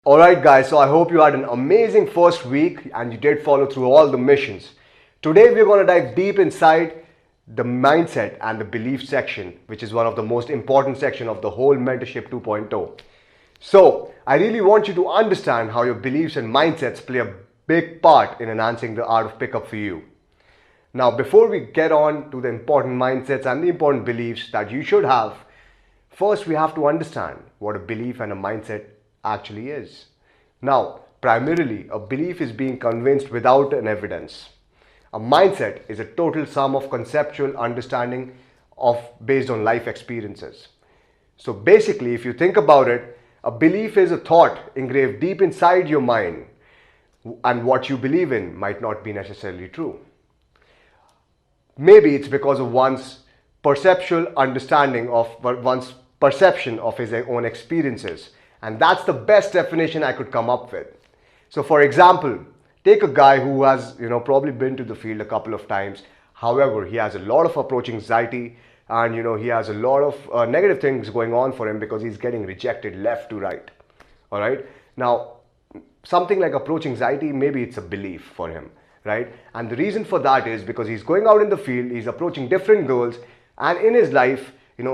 Alright guys, so I hope you had an amazing first week and you did follow through all the missions. Today we're going to dive deep inside the mindset and the belief section, which is one of the most important section of the whole Mentorship 2.0. So I really want you to understand how your beliefs and mindsets play a big part in enhancing the art of pickup for you. Now before we get on to the important mindsets and the important beliefs that you should have, first we have to understand what a belief and a mindset actually is. Now, primarily, a belief is being convinced without an evidence. A mindset is a total sum of conceptual understanding based on life experiences. So basically, if you think about it, a belief is a thought engraved deep inside your mind, and what you believe in might not be necessarily true. Maybe it's because of one's perceptual understanding of one's perception of his own experiences. And that's the best definition I could come up with. So for example, take a guy who has probably been to the field a couple of times. However, he has a lot of approach anxiety and he has a lot of negative things going on for him because he's getting rejected left to right. All right. Now, something like approach anxiety, maybe it's a belief for him, right? And the reason for that is because he's going out in the field, he's approaching different girls, and in his life,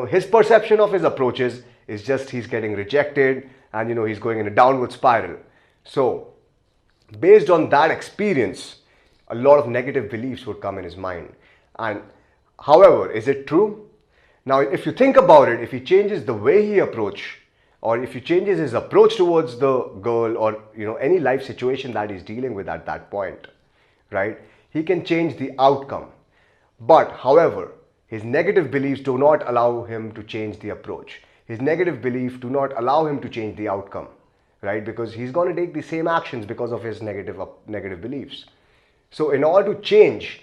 his perception of his approaches is just he's getting rejected and he's going in a downward spiral. So based on that experience, a lot of negative beliefs would come in his mind. And however, is it true? Now if you think about it, if he changes the way he approach, or if he changes his approach towards the girl, or any life situation that he's dealing with at that point, right, he can change the outcome. But however, his negative beliefs do not allow him to change the approach. His negative beliefs do not allow him to change the outcome, right? Because he's going to take the same actions because of his negative beliefs. So in order to change,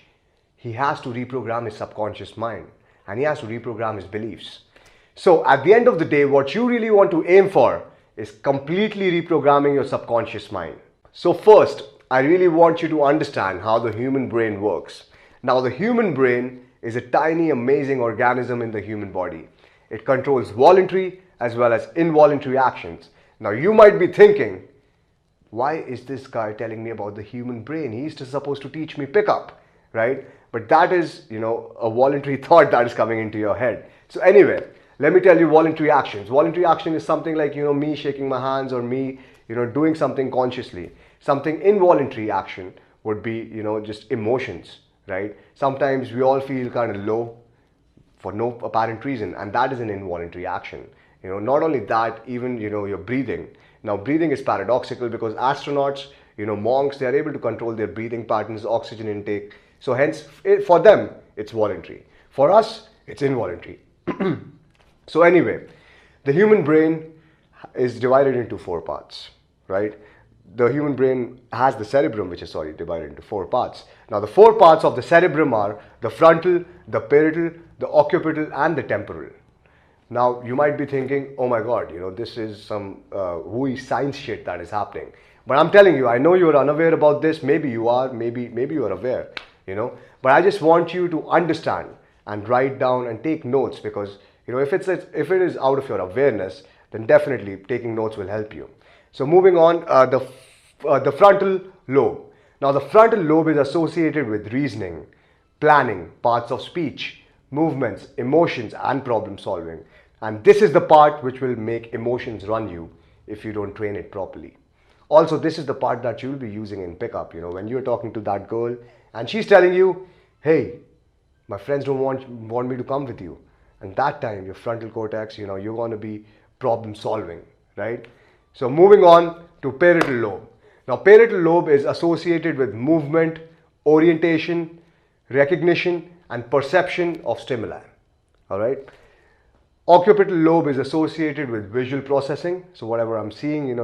he has to reprogram his subconscious mind and he has to reprogram his beliefs. So at the end of the day, what you really want to aim for is completely reprogramming your subconscious mind. So first, I really want you to understand how the human brain works. Now the human brain is a tiny, amazing organism in the human body. It controls voluntary as well as involuntary actions. Now you might be thinking, why is this guy telling me about the human brain? He's just supposed to teach me pickup, right? But that is, a voluntary thought that is coming into your head. So anyway, let me tell you voluntary actions. Voluntary action is something like, me shaking my hands or me, doing something consciously. Something involuntary action would be, just emotions, right? Sometimes we all feel kind of low for no apparent reason, and that is an involuntary action. Not only that, even your breathing. Now breathing is paradoxical because astronauts, monks, they are able to control their breathing patterns, oxygen intake. So hence for them it's voluntary. For us it's involuntary. So anyway, the human brain is divided into four parts, right? The human brain has the cerebrum, which is divided into four parts. Now the four parts of the cerebrum are the frontal, the parietal, the occipital and the temporal. Now you might be thinking, oh my god, this is some wooey science shit that is happening. But I'm telling you, I know you're unaware about this. Maybe you are, maybe you are aware, But I just want you to understand and write down and take notes because if it is out of your awareness, then definitely taking notes will help you. So moving on, the frontal lobe. Now the frontal lobe is associated with reasoning, planning, parts of speech, movements, emotions and problem solving. And this is the part which will make emotions run you if you don't train it properly. Also, this is the part that you'll be using in pickup, when you're talking to that girl and she's telling you, hey, my friends don't want me to come with you. And that time your frontal cortex, you're going to be problem solving, right? So moving on to parietal lobe. Now parietal lobe is associated with movement, orientation, recognition and perception of stimuli. All right. Occipital lobe is associated with visual processing. So whatever I'm seeing, it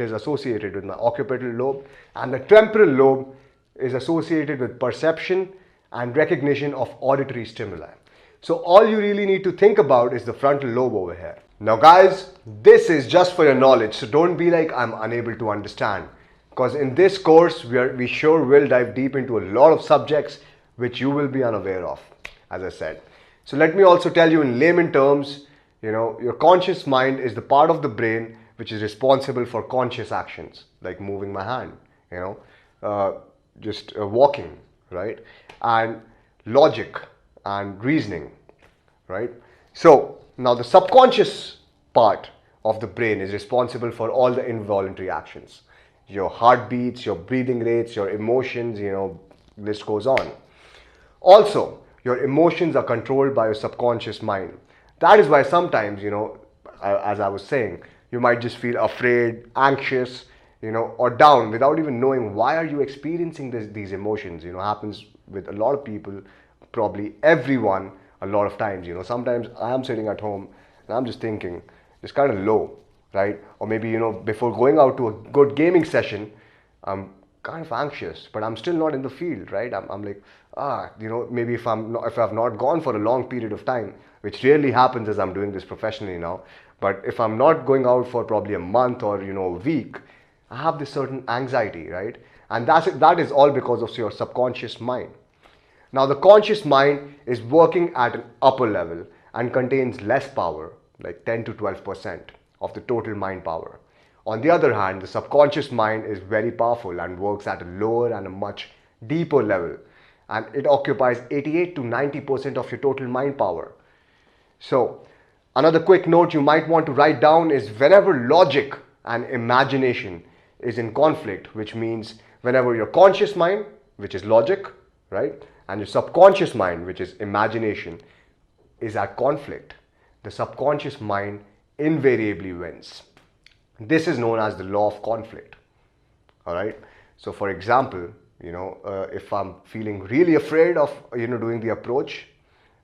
is associated with my occipital lobe. And the temporal lobe is associated with perception and recognition of auditory stimuli. So all you really need to think about is the frontal lobe over here. Now guys, this is just for your knowledge, so don't be like I'm unable to understand. Because in this course, we sure will dive deep into a lot of subjects which you will be unaware of, as I said. So let me also tell you in layman terms, your conscious mind is the part of the brain which is responsible for conscious actions like moving my hand, just walking, right? And logic and reasoning, right? So now the subconscious part of the brain is responsible for all the involuntary actions, your heartbeats, your breathing rates, your emotions, list goes on. Also, your emotions are controlled by your subconscious mind. That is why sometimes, as I was saying, you might just feel afraid, anxious, or down without even knowing why are you experiencing these emotions. Happens with a lot of people, probably everyone, a lot of times. Sometimes I am sitting at home and I'm just thinking, just kind of low, right? Or maybe, before going out to a good gaming session, I'm kind of anxious, but I'm still not in the field, right? I'm like, maybe if I've not gone for a long period of time, which rarely happens as I'm doing this professionally now, but if I'm not going out for probably a month or, a week, I have this certain anxiety, right? And that is all because of your subconscious mind. Now, the conscious mind is working at an upper level and contains less power, like 10 to 12% of the total mind power. On the other hand, the subconscious mind is very powerful and works at a lower and a much deeper level, and it occupies 88 to 90% of your total mind power. So, another quick note you might want to write down is whenever logic and imagination is in conflict, which means whenever your conscious mind, which is logic, right, and your subconscious mind, which is imagination, is at conflict, the subconscious mind invariably wins. This is known as the law of conflict. All right. So, for example, if I'm feeling really afraid of doing the approach,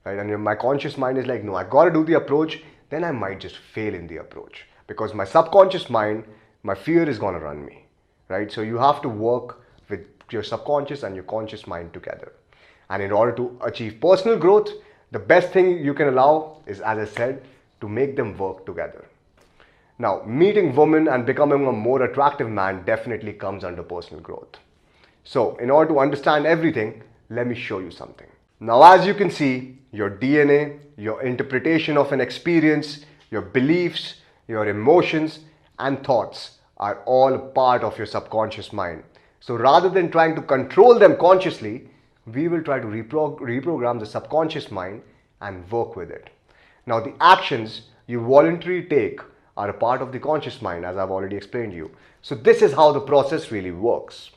right, and my conscious mind is like, no, I got to do the approach, then I might just fail in the approach because my subconscious mind, my fear is going to run me, right? So you have to work with your subconscious and your conscious mind together. And in order to achieve personal growth, the best thing you can allow is, as I said, to make them work together. Now, meeting women and becoming a more attractive man definitely comes under personal growth. So, in order to understand everything, let me show you something. Now, as you can see, your DNA, your interpretation of an experience, your beliefs, your emotions, and thoughts are all part of your subconscious mind. So, rather than trying to control them consciously, we will try to reprogram the subconscious mind and work with it. Now, the actions you voluntarily take are a part of the conscious mind, as I've already explained to you. So, this is how the process really works.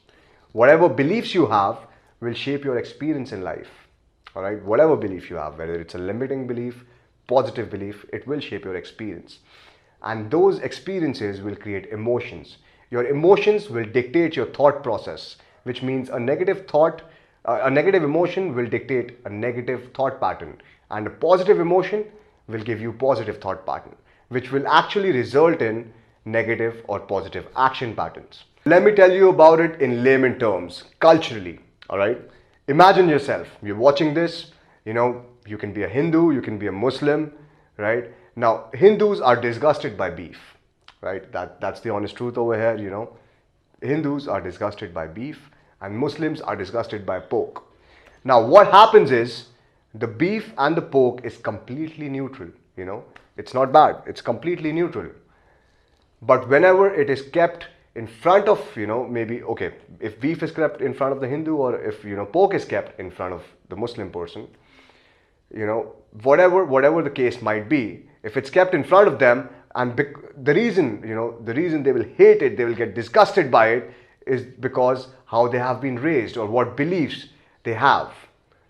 Whatever beliefs you have will shape your experience in life. All right, whatever belief you have, whether it's a limiting belief, positive belief, it will shape your experience. And those experiences will create emotions. Your emotions will dictate your thought process, which means a negative emotion will dictate a negative thought pattern, and a positive emotion will give you positive thought pattern, which will actually result in negative or positive action patterns. Let me tell you about it in layman terms, culturally, all right? Imagine yourself, you're watching this, you can be a Hindu, you can be a Muslim, right? Now, Hindus are disgusted by beef, right? That's the honest truth over here, Hindus are disgusted by beef and Muslims are disgusted by pork. Now, what happens is the beef and the pork is completely neutral, It's not bad, it's completely neutral. But whenever it is kept in front of, maybe, okay, if beef is kept in front of the Hindu, or if, pork is kept in front of the Muslim person, whatever the case might be, if it's kept in front of them, and the reason they will hate it, they will get disgusted by it, is because how they have been raised or what beliefs they have,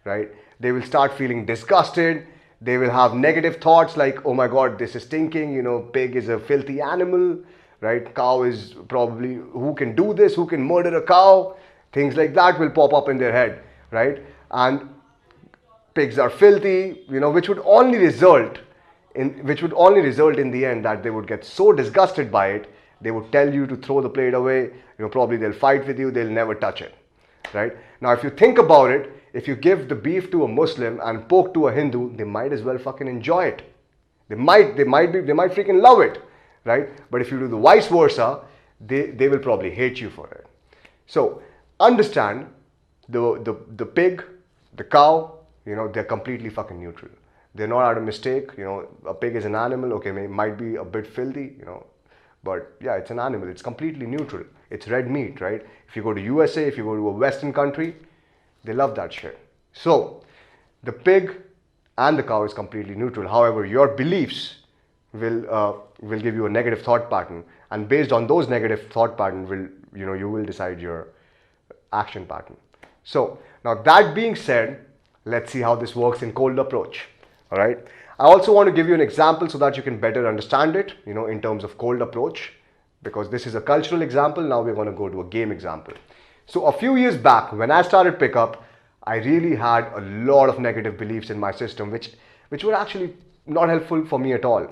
right? They will start feeling disgusted. They will have negative thoughts like, oh my God, this is stinking, pig is a filthy animal, right? Cow is probably, who can do this? Who can murder a cow? Things like that will pop up in their head, right? And pigs are filthy, which would only result in the end that they would get so disgusted by it, they would tell you to throw the plate away, probably they'll fight with you, they'll never touch it, right? Now, if you think about it, if you give the beef to a Muslim and pork to a Hindu, they might as well fucking enjoy it. They might freaking love it, right? But if you do the vice versa, they will probably hate you for it. So understand the pig, the cow, they're completely fucking neutral. They're not out of mistake. A pig is an animal, okay, might be a bit filthy, But yeah, it's an animal. It's completely neutral. It's red meat, right? If you go to USA, if you go to a Western country, they love that shit. So the pig and the cow is completely neutral. However, your beliefs will give you a negative thought pattern, and based on those negative thought pattern, you will decide your action pattern. So now that being said, let's see how this works in cold approach. All right. I also want to give you an example so that you can better understand it, in terms of cold approach, because this is a cultural example. Now we're going to go to a game example. So a few years back, when I started pickup, I really had a lot of negative beliefs in my system, which were actually not helpful for me at all.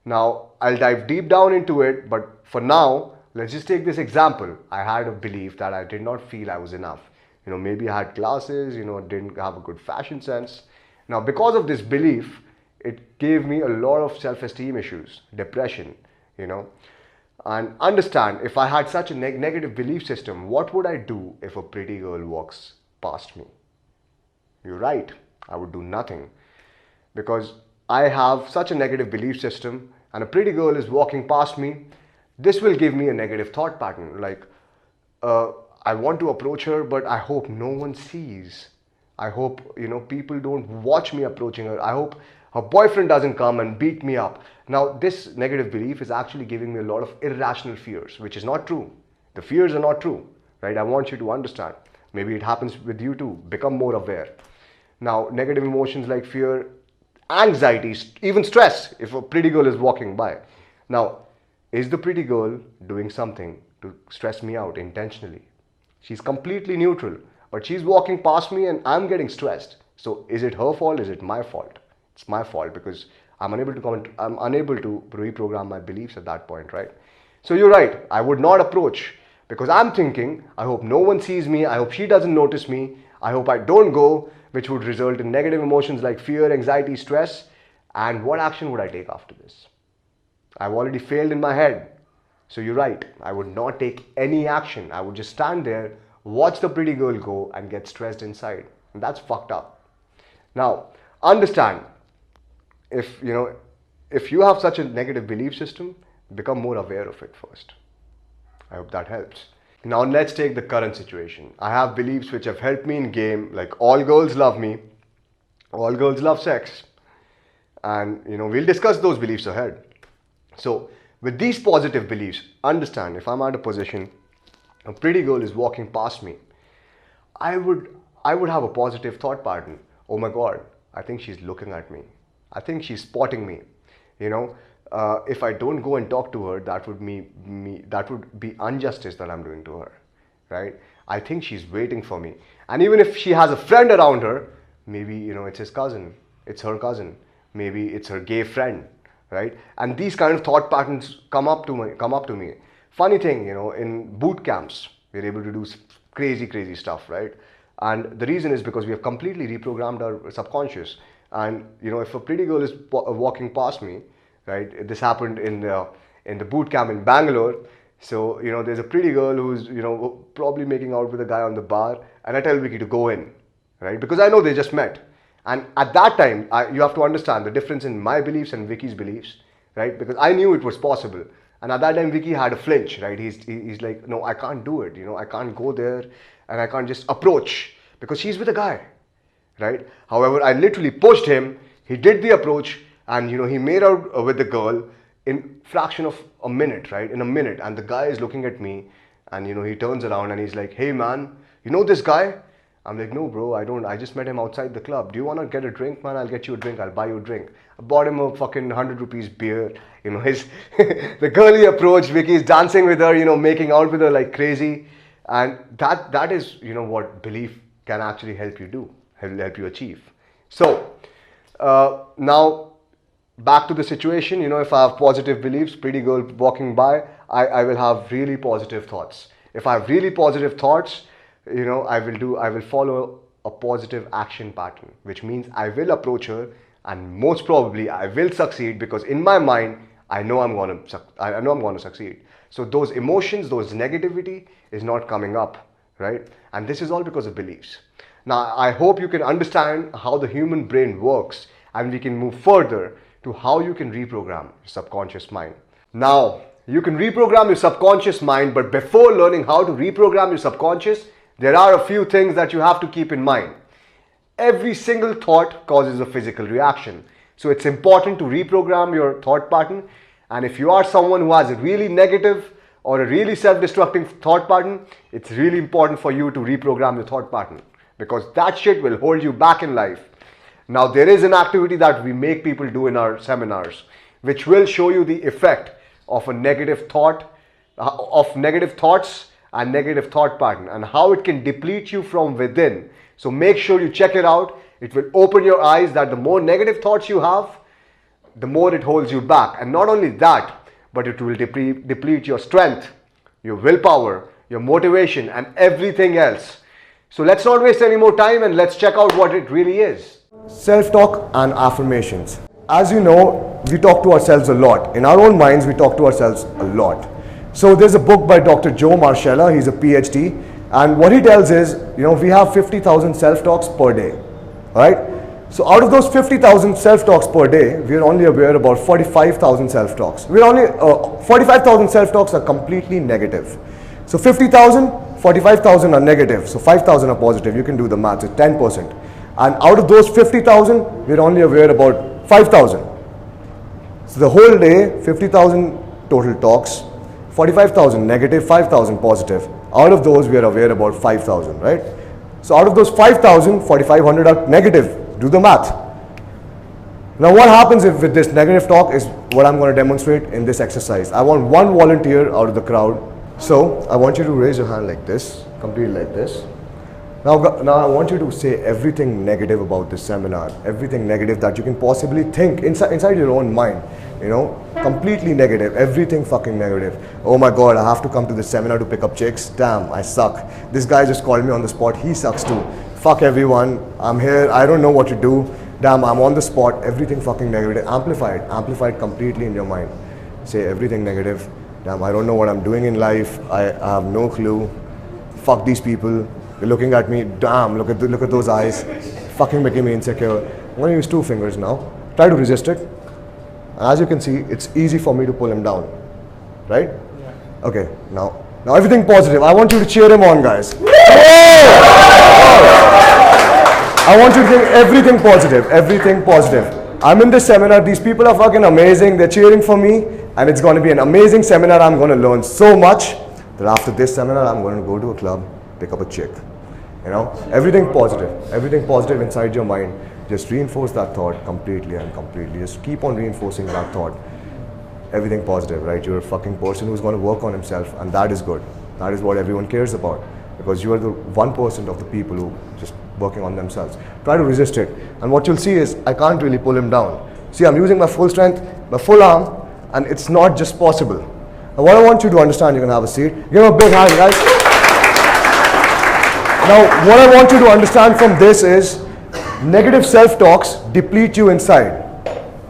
Now I'll dive deep down into it, but for now, let's just take this example. I had a belief that I did not feel I was enough. Maybe I had glasses, didn't have a good fashion sense. Now, because of this belief, it gave me a lot of self-esteem issues, depression, And understand, if I had such a negative belief system, what would I do if a pretty girl walks past me? You're right, I would do nothing. Because I have such a negative belief system and a pretty girl is walking past me, this will give me a negative thought pattern. Like, I want to approach her, but I hope no one sees. I hope, people don't watch me approaching her. I hope her boyfriend doesn't come and beat me up. Now, this negative belief is actually giving me a lot of irrational fears, which is not true. The fears are not true, right? I want you to understand. Maybe it happens with you too. Become more aware. Now, negative emotions like fear, anxiety, even stress, if a pretty girl is walking by. Now, is the pretty girl doing something to stress me out intentionally? She's completely neutral, but she's walking past me and I'm getting stressed. So is it her fault? Is it my fault? It's my fault because I'm unable to reprogram my beliefs at that point, right? So you're right. I would not approach because I'm thinking, I hope no one sees me. I hope she doesn't notice me. I hope I don't go, which would result in negative emotions like fear, anxiety, stress. And what action would I take after this? I've already failed in my head. So you're right. I would not take any action. I would just stand there, watch the pretty girl go and get stressed inside. And that's fucked up. Now, understand, if you have such a negative belief system, become more aware of it first. I hope that helps. Now let's take the current situation. I have beliefs which have helped me in game, like all girls love me, all girls love sex. And we'll discuss those beliefs ahead. So with these positive beliefs, understand, if I'm at a position, a pretty girl is walking past me, I would have a positive thought pattern. Oh my God, I think she's looking at me. I think she's spotting me. If I don't go and talk to her, that would be injustice that I'm doing to her, right? I think she's waiting for me. And even if she has a friend around her, maybe it's his cousin, it's her cousin, maybe it's her gay friend, right? And these kind of thought patterns come up to me. Funny thing, in boot camps, we're able to do crazy stuff, right? And the reason is because we have completely reprogrammed our subconscious. And if a pretty girl is walking past me, right? This happened in the boot camp in Bangalore. So there's a pretty girl who's probably making out with a guy on the bar, and I tell Vicky to go in, right? Because I know they just met. And at that time, you have to understand the difference in my beliefs and Vicky's beliefs, right? Because I knew it was possible. And at that time, Vicky had a flinch, right? He's like, no, I can't do it. I can't go there and I can't just approach because she's with a guy, right? However, I literally pushed him. He did the approach and, he made out with the girl in fraction of a minute, right? In a minute. And the guy is looking at me and, he turns around and he's like, hey man, you know this guy? I'm like, no, bro, I don't. I just met him outside the club. Do you want to get a drink, man? I'll get you a drink. I'll buy you a drink. I bought him a fucking 100 rupees beer. The girl he approached, Vicky's dancing with her, making out with her like crazy. And that is, what belief can actually help you do, help you achieve. So, now back to the situation, if I have positive beliefs, pretty girl walking by, I will have really positive thoughts. If I have really positive thoughts, I will follow a positive action pattern, which means I will approach her and most probably I will succeed because in my mind, I know I'm going to succeed. So those emotions, those negativity is not coming up, right? And this is all because of beliefs. Now, I hope you can understand how the human brain works and we can move further to how you can reprogram your subconscious mind. Now, You can reprogram your subconscious mind, but before learning how to reprogram your subconscious, there are a few things that you have to keep in mind. Every single thought causes a physical reaction. So it's important to reprogram your thought pattern. And if you are someone who has a really negative or a really self-destructive thought pattern, it's really important for you to reprogram your thought pattern, because that shit will hold you back in life. Now, there is an activity that we make people do in our seminars, which will show you the effect of a negative thought, of negative thoughts and negative thought pattern, and how it can deplete you from within. So make sure you check it out. It will open your eyes that the more negative thoughts you have, the more it holds you back. And not only that, but it will deplete your strength, your willpower, your motivation, and everything else. So let's not waste any more time and let's check out what it really is. Self-talk and affirmations. As you know, we talk to ourselves a lot. In our own minds, we talk to ourselves a lot. So there's a book by Dr. Joe Marcella. He's a PhD. And what he tells is, we have 50,000 self-talks per day. All right? So out of those 50,000 self-talks per day, we are only aware about 45,000 self-talks. 45,000 self-talks are completely negative. So 50,000, 45,000 are negative. So 5,000 are positive. You can do the math. It's 10%. And out of those 50,000, we're only aware about 5,000. So the whole day, 50,000 total talks, 45,000 negative, 5,000 positive. Out of those, we are aware about 5,000, right? So out of those 5,000, 4,500 are negative. Do the math. Now what happens if with this negative talk is what I'm going to demonstrate in this exercise. I want one volunteer out of the crowd. So I want you to raise your hand like this, completely like this. Now I want you to say everything negative about this seminar, everything negative that you can possibly think inside your own mind, completely negative, everything fucking negative. Oh my God, I have to come to this seminar to pick up chicks. Damn, I suck. This guy just called me on the spot. He sucks too. Fuck everyone. I'm here. I don't know what to do. Damn, I'm on the spot. Everything fucking negative. Amplify it completely in your mind. Say everything negative. Damn, I don't know what I'm doing in life. I have no clue. Fuck these people. They're looking at me. Damn, look at those eyes. Fucking making me insecure. I'm going to use 2 fingers now. Try to resist it. As you can see, it's easy for me to pull him down. Right? Yeah. Okay, now everything positive. I want you to cheer him on, guys. I want you to think everything positive. Everything positive. I'm in this seminar. These people are fucking amazing. They're cheering for me. And it's going to be an amazing seminar. I'm going to learn so much that after this seminar, I'm going to go to a club, pick up a chick. Everything positive. Everything positive inside your mind. Just reinforce that thought completely and completely. Just keep on reinforcing that thought. Everything positive, right? You're a fucking person who's going to work on himself, and that is good. That is what everyone cares about, because you are the 1% of the people who just working on themselves. Try to resist it, and what you'll see is I can't really pull him down. See, I'm using my full strength, my full arm, and it's not just possible. Now, what I want you to understand, you can have a seat. Give him a big hand, guys. Now, what I want you to understand from this is negative self-talks deplete you inside.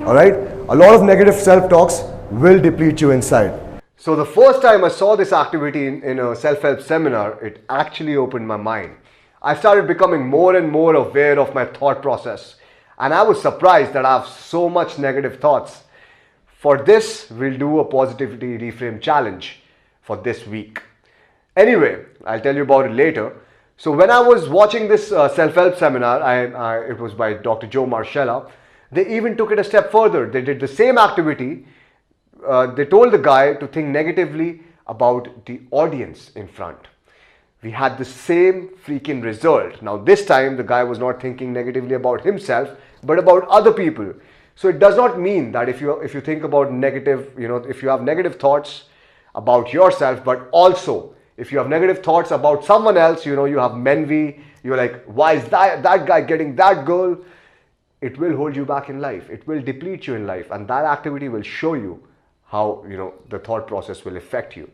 All right? A lot of negative self-talks will deplete you inside. So the first time I saw this activity in a self-help seminar, it actually opened my mind. I started becoming more and more aware of my thought process. And I was surprised that I have so much negative thoughts. For this, we'll do a positivity reframe challenge for this week. Anyway, I'll tell you about it later. So when I was watching this self-help seminar, it was by Dr. Joe Marcella, they even took it a step further. They did the same activity. They told the guy to think negatively about the audience in front. We had the same freaking result. Now this time the guy was not thinking negatively about himself, but about other people. So it does not mean that if you think about negative, if you have negative thoughts about yourself, but also if you have negative thoughts about someone else, you have envy, you're like, why is that guy getting that girl? It will hold you back in life. It will deplete you in life. And that activity will show you how, the thought process will affect you.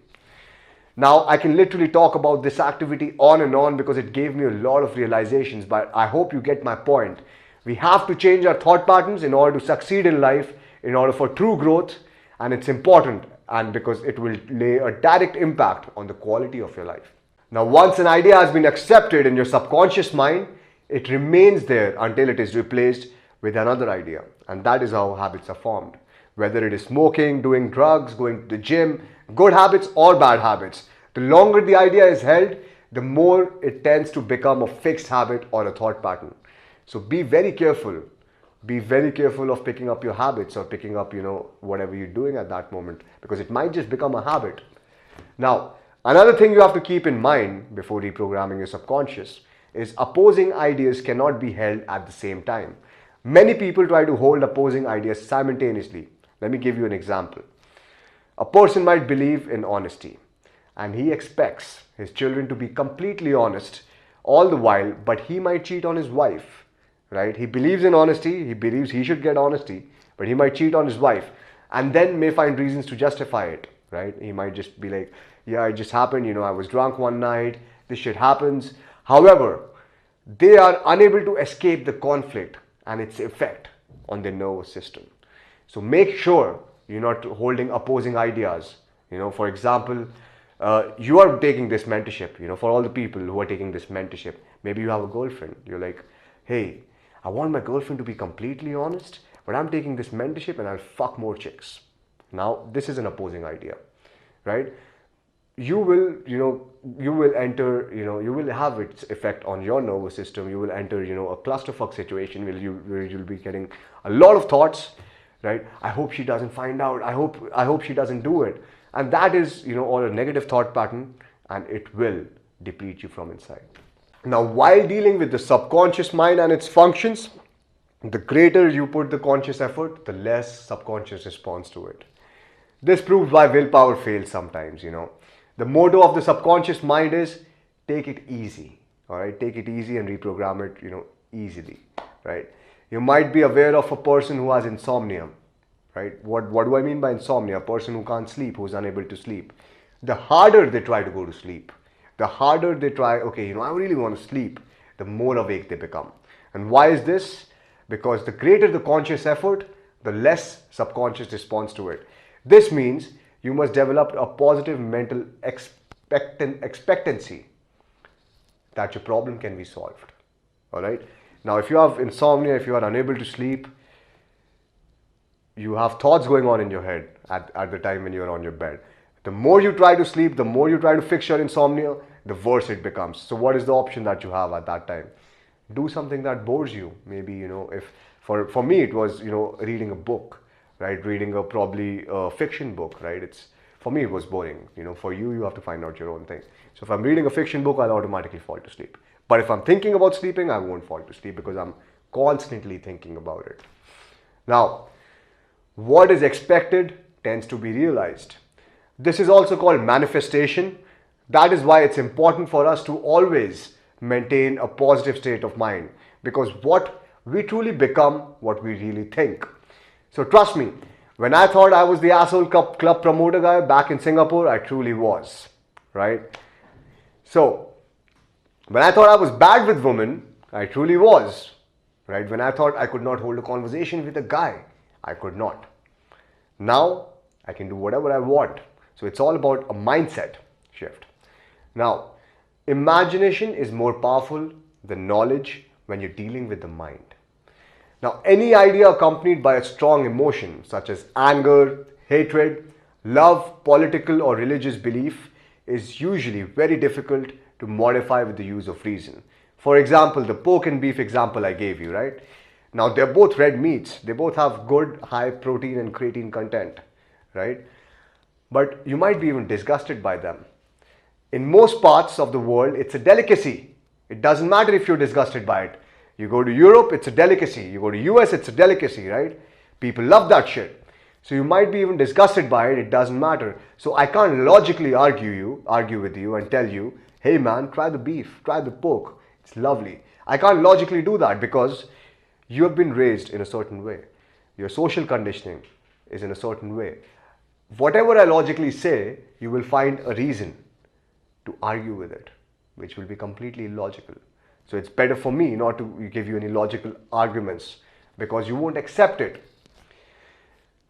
Now, I can literally talk about this activity on and on because it gave me a lot of realizations, but I hope you get my point. We have to change our thought patterns in order to succeed in life, in order for true growth, and it's important, and because it will lay a direct impact on the quality of your life. Now, once an idea has been accepted in your subconscious mind, it remains there until it is replaced with another idea, and that is how habits are formed. Whether it is smoking, doing drugs, going to the gym, good habits or bad habits. The longer the idea is held, the more it tends to become a fixed habit or a thought pattern. So be very careful. Be very careful of picking up your habits or picking up, whatever you're doing at that moment, because it might just become a habit. Now, another thing you have to keep in mind before reprogramming your subconscious is opposing ideas cannot be held at the same time. Many people try to hold opposing ideas simultaneously. Let me give you an example. A person might believe in honesty and he expects his children to be completely honest all the while, but he might cheat on his wife. Right? He believes in honesty, he believes he should get honesty, but he might cheat on his wife and then may find reasons to justify it. Right? He might just be like, yeah, it just happened, I was drunk one night, this shit happens. However, they are unable to escape the conflict and its effect on their nervous system. So make sure you're not holding opposing ideas. For example, you are taking this mentorship, for all the people who are taking this mentorship, maybe you have a girlfriend. You're like, hey, I want my girlfriend to be completely honest, but I'm taking this mentorship and I'll fuck more chicks. Now, this is an opposing idea, right? You will enter, you will have its effect on your nervous system. You will enter, a clusterfuck situation where you'll be getting a lot of thoughts, right? I hope she doesn't find out. I hope she doesn't do it. And that is, all a negative thought pattern, and it will deplete you from inside. Now, while dealing with the subconscious mind and its functions, the greater you put the conscious effort, the less subconscious responds to it. This proves why willpower fails sometimes, The motto of the subconscious mind is take it easy, all right? Take it easy and reprogram it, easily, right? You might be aware of a person who has insomnia, right? What do I mean by insomnia? A person who can't sleep, who's unable to sleep. The harder they try to go to sleep, the harder they try, okay, I really want to sleep, the more awake they become. And why is this? Because the greater the conscious effort, the less subconscious response to it. This means you must develop a positive mental expectancy that your problem can be solved. All right. Now, if you have insomnia, if you are unable to sleep, you have thoughts going on in your head at the time when you're on your bed. The more you try to sleep, the more you try to fix your insomnia, the worse it becomes. So what is the option that you have at that time? Do something that bores you. Maybe, if for me it was, reading a book, right? Reading probably a fiction book, right? For me it was boring. For you have to find out your own thing. So if I'm reading a fiction book, I'll automatically fall to sleep. But if I'm thinking about sleeping, I won't fall to sleep because I'm constantly thinking about it. Now, what is expected tends to be realized. This is also called manifestation. That is why it's important for us to always maintain a positive state of mind, because what we truly become what we really think. So trust me, when I thought I was the asshole club promoter guy back in Singapore, I truly was, right? So when I thought I was bad with women, I truly was, right? When I thought I could not hold a conversation with a guy, I could not. Now I can do whatever I want. So it's all about a mindset shift. Now, imagination is more powerful than knowledge when you're dealing with the mind. Now, any idea accompanied by a strong emotion such as anger, hatred, love, political or religious belief is usually very difficult to modify with the use of reason. For example, the pork and beef example I gave you, right? Now, they're both red meats. They both have good high protein and creatine content, right? But you might be even disgusted by them. In most parts of the world, it's a delicacy. It doesn't matter if you're disgusted by it. You go to Europe, it's a delicacy. You go to US, it's a delicacy, right? People love that shit. So you might be even disgusted by it, it doesn't matter. So I can't logically argue with you and tell you, hey man, try the beef, try the pork. It's lovely. I can't logically do that because you have been raised in a certain way. Your social conditioning is in a certain way. Whatever I logically say, you will find a reason to argue with it, which will be completely illogical. So it's better for me not to give you any logical arguments because you won't accept it.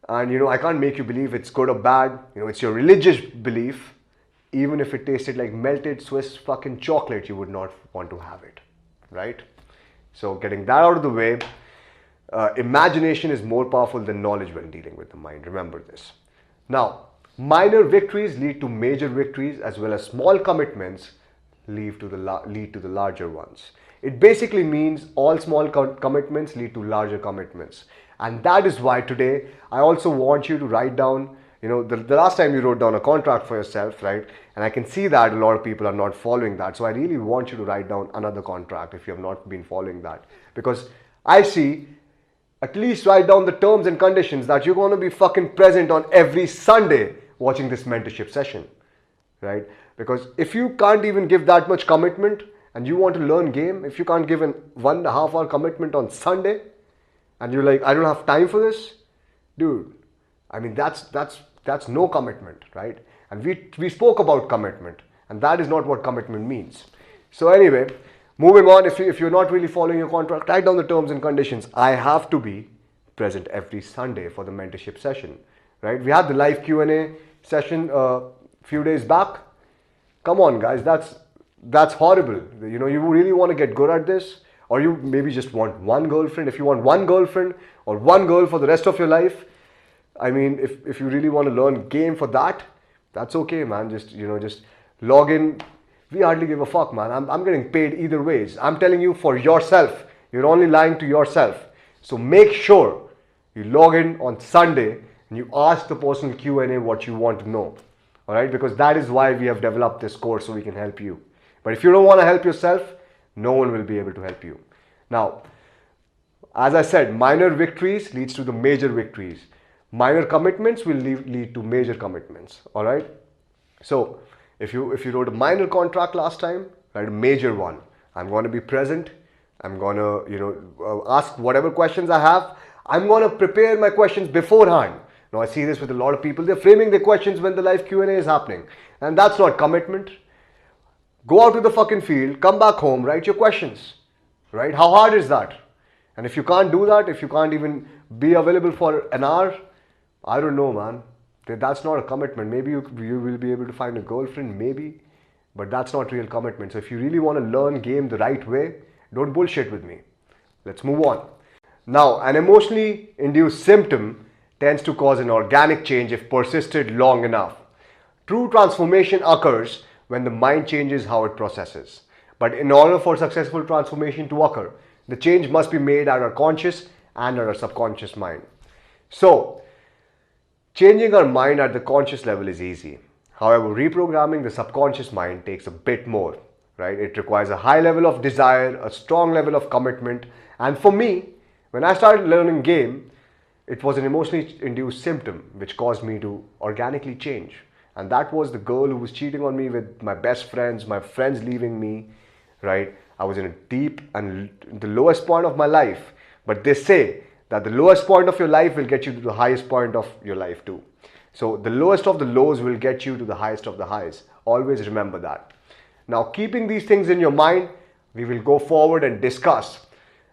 And I can't make you believe it's good or bad. It's your religious belief. Even if it tasted like melted Swiss fucking chocolate, you would not want to have it, right? So getting that out of the way, imagination is more powerful than knowledge when dealing with the mind. Remember this. Now, minor victories lead to major victories, as well as small commitments lead to the larger ones. It basically means all small commitments lead to larger commitments. And that is why today I also want you to write down, the last time you wrote down a contract for yourself, right? And I can see that a lot of people are not following that. So I really want you to write down another contract if you have not been following that. Because I see, at least write down the terms and conditions that you're going to be fucking present on every Sunday watching this mentorship session, right? Because if you can't even give that much commitment and you want to learn game, if you can't give an 1.5 hour commitment on Sunday and you're like, I don't have time for this, dude, I mean, that's no commitment, right? And we spoke about commitment, and that is not what commitment means. So anyway, moving on, if you're not really following your contract, write down the terms and conditions. I have to be present every Sunday for the mentorship session, right? We had the live Q&A session a few days back. Come on, guys, that's horrible. You really want to get good at this, or you maybe just want one girlfriend. If you want one girlfriend or one girl for the rest of your life, I mean, if you really want to learn game for that, that's okay, man. Just log in. We hardly give a fuck, man. I'm getting paid either ways. I'm telling you, for yourself. You're only lying to yourself. So make sure you log in on Sunday and you ask the personal Q&A what you want to know. All right? Because that is why we have developed this course, so we can help you. But if you don't want to help yourself, no one will be able to help you. Now, as I said, minor victories leads to the major victories. Minor commitments will lead to major commitments. All right? So if you wrote a minor contract last time, write a major one. I'm going to be present. I'm going to ask whatever questions I have. I'm going to prepare my questions beforehand. Now I see this with a lot of people. They're framing their questions when the live Q&A is happening, and that's not commitment. Go out to the fucking field, come back home, write your questions. Right? How hard is that? And if you can't do that, if you can't even be available for an hour, I don't know, man. That's not a commitment. Maybe you will be able to find a girlfriend, maybe, but that's not real commitment. So if you really want to learn game the right way, don't bullshit with me. Let's move on. Now, an emotionally induced symptom tends to cause an organic change if persisted long enough. True transformation occurs when the mind changes how it processes. But in order for successful transformation to occur, the change must be made at our conscious and at our subconscious mind. So, changing our mind at the conscious level is easy. However, reprogramming the subconscious mind takes a bit more, right? It requires a high level of desire, a strong level of commitment. And for me, when I started learning game, it was an emotionally induced symptom which caused me to organically change. And that was the girl who was cheating on me with my best friends, my friends leaving me, right? I was in a deep and the lowest point of my life. But they say that the lowest point of your life will get you to the highest point of your life too. So the lowest of the lows will get you to the highest of the highs. Always remember that. Now, keeping these things in your mind, we will go forward and discuss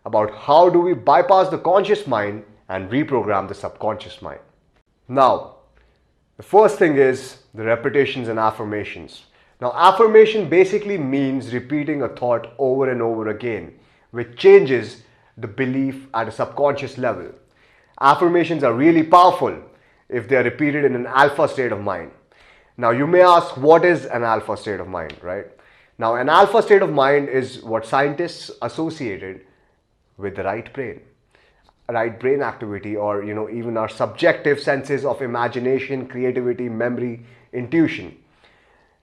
about how do we bypass the conscious mind and reprogram the subconscious mind. Now, the first thing is the repetitions and affirmations. Now, affirmation basically means repeating a thought over and over again, which changes the belief at a subconscious level. Affirmations are really powerful if they are repeated in an alpha state of mind. Now, you may ask, what is an alpha state of mind, right? Now, an alpha state of mind is what scientists associated with the right brain activity, or even our subjective senses of imagination, creativity, memory, intuition.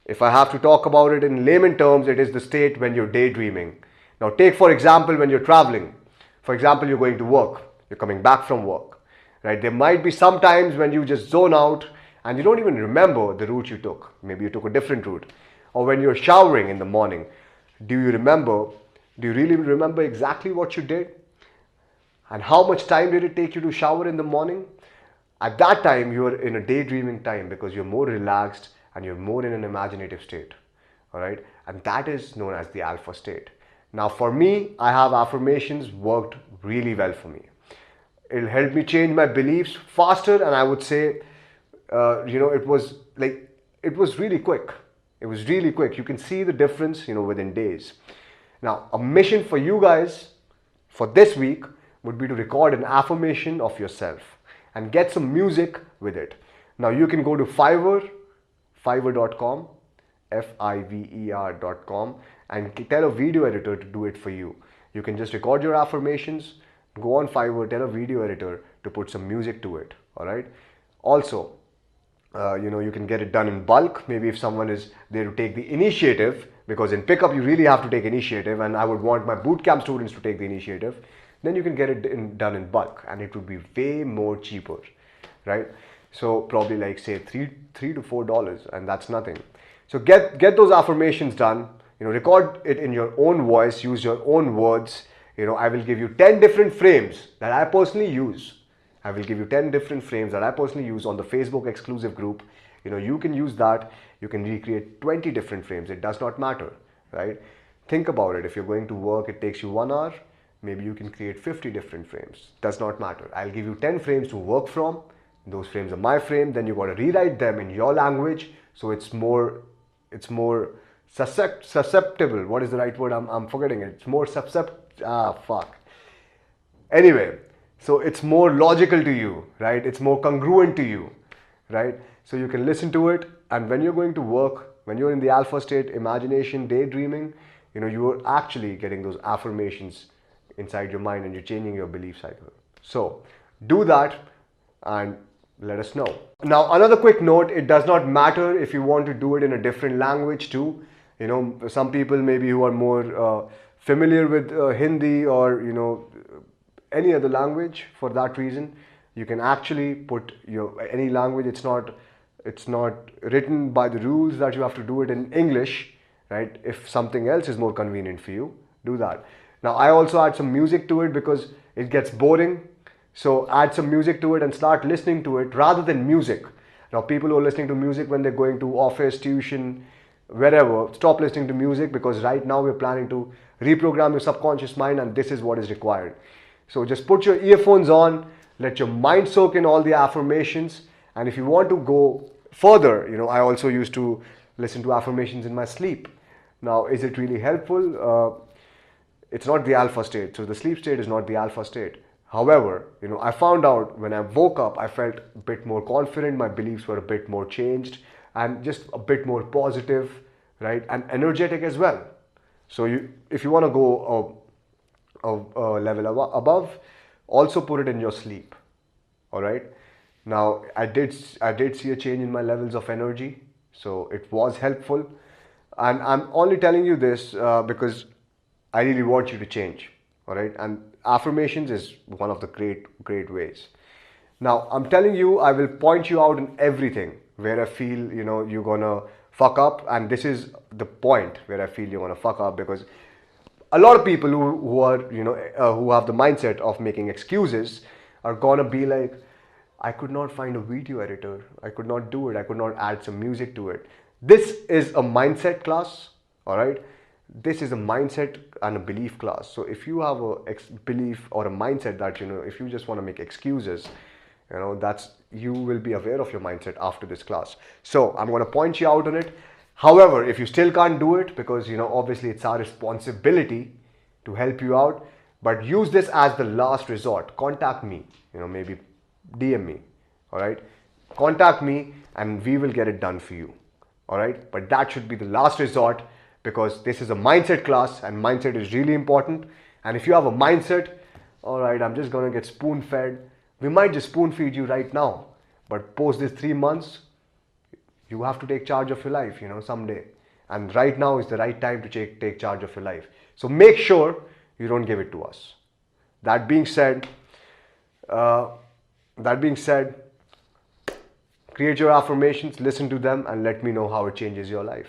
If I have to talk about it in layman terms, it is the state when you're daydreaming. Now, take for example when you're traveling. For example, you're going to work, you're coming back from work, right? There might be some times when you just zone out and you don't even remember the route you took. Maybe you took a different route. Or when you're showering in the morning, do you really remember exactly what you did? And how much time did it take you to shower in the morning? At that time, you're in a daydreaming time because you're more relaxed and you're more in an imaginative state, all right? And that is known as the alpha state. Now, for me, I have affirmations worked really well for me. It'll help me change my beliefs faster, and I would say, it was really quick. It was really quick. You can see the difference, within days. Now, a mission for you guys for this week would be to record an affirmation of yourself and get some music with it. Now you can go to fiverr.com, fiver.com, and tell a video editor to do it for you. You can just record your affirmations, go on Fiverr, tell a video editor to put some music to it. All right. Also, you can get it done in bulk. Maybe if someone is there to take the initiative, because in pickup you really have to take initiative, and I would want my bootcamp students to take the initiative, then you can get it done in bulk, and it would be way more cheaper, right? So probably like say $3 to $4, and that's nothing. So get those affirmations done. Record it in your own voice, use your own words. I will give you 10 different frames that I personally use. I will give you 10 different frames that I personally use on the Facebook exclusive group. You can use that. You can recreate 20 different frames. It does not matter, right? Think about it. If you're going to work, it takes you 1 hour. Maybe you can create 50 different frames. Does not matter. I'll give you 10 frames to work from. Those frames are my frame. Then you got to rewrite them in your language. So it's more susceptible. What is the right word? I'm forgetting it. It's more Anyway, so it's more logical to you, right? It's more congruent to you, right? So you can listen to it, and when you're going to work, when you're in the alpha state, imagination, daydreaming, you are actually getting those affirmations inside your mind, and you're changing your belief cycle. So do that and let us know. Now, another quick note, it does not matter if you want to do it in a different language too. Some people maybe who are more familiar with Hindi or, any other language. For that reason, you can actually put any language. It's not written by the rules that you have to do it in English, right? If something else is more convenient for you, do that. Now, I also add some music to it because it gets boring. So add some music to it and start listening to it rather than music. Now, people who are listening to music when they're going to office, tuition, wherever, stop listening to music, because right now we're planning to reprogram your subconscious mind, and this is what is required. So just put your earphones on, let your mind soak in all the affirmations. And if you want to go further, I also used to listen to affirmations in my sleep. Now, is it really helpful? It's not the alpha state. So the sleep state is not the alpha state. However, I found out when I woke up, I felt a bit more confident. My beliefs were a bit more changed and just a bit more positive, right? And energetic as well. So if you want to go a level above, also put it in your sleep. All right. Now, I did see a change in my levels of energy. So it was helpful. And I'm only telling you this because I really want you to change. All right. And affirmations is one of the great ways. Now, I'm telling you, I will point you out in everything where I feel, you're going to fuck up. And this is the point where I feel you're going to fuck up, because a lot of people who are, who have the mindset of making excuses are going to be like, I could not find a video editor. I could not do it. I could not add some music to it. This is a mindset class. All right. This is a mindset and a belief class. So if you have a belief or a mindset that, if you just want to make excuses, you will be aware of your mindset after this class. So I'm going to point you out on it. However, if you still can't do it, because, obviously it's our responsibility to help you out, but use this as the last resort. Contact me, maybe DM me. All right. Contact me and we will get it done for you. All right. But that should be the last resort, because this is a mindset class and mindset is really important. And if you have a mindset, all right, I'm just going to get spoon fed. We might just spoon feed you right now, but post this 3 months, you have to take charge of your life, someday. And right now is the right time to take charge of your life. So make sure you don't give it to us. That being said, create your affirmations, listen to them, and let me know how it changes your life.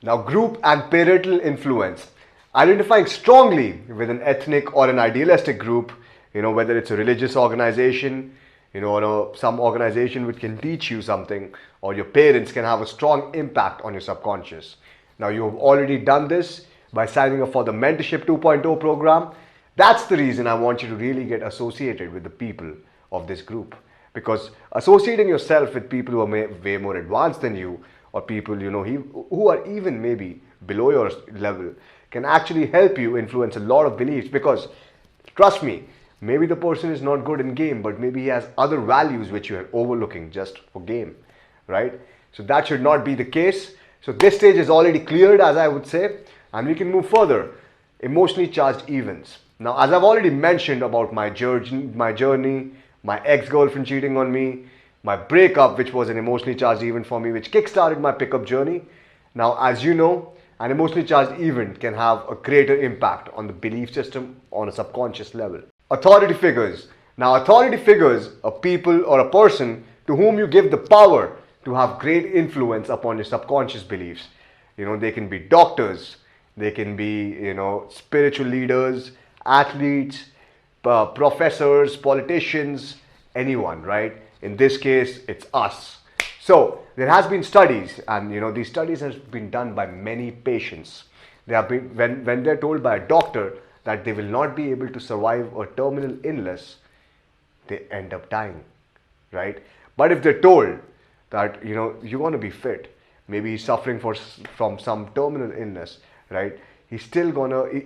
Now, group and parental influence. Identifying strongly with an ethnic or an idealistic group, whether it's a religious organization, or some organization which can teach you something, or your parents can have a strong impact on your subconscious. Now, you have already done this by signing up for the Mentorship 2.0 program. That's the reason I want you to really get associated with the people of this group, because associating yourself with people who are way more advanced than you, or people, who are even maybe below your level, can actually help you influence a lot of beliefs. Because trust me, Maybe the person is not good in game, but maybe he has other values which you are overlooking just for game, right? So that should not be the case. So this stage is already cleared, as I would say, and we can move further. Emotionally charged events. Now, as I've already mentioned about my journey, my ex-girlfriend cheating on me, my breakup, which was an emotionally charged event for me, which kickstarted my pickup journey. Now, as you know, an emotionally charged event can have a greater impact on the belief system on a subconscious level. Authority figures. Now, authority figures are people or a person to whom you give the power to have great influence upon your subconscious beliefs. They can be doctors, they can be, spiritual leaders, athletes, professors, politicians, anyone, right? In this case, it's us. So there has been studies, and these studies have been done by many patients. They have been when they're told by a doctor that they will not be able to survive a terminal illness, they end up dying, right? But if they're told that you want to be fit, maybe he's suffering from some terminal illness, right? He's still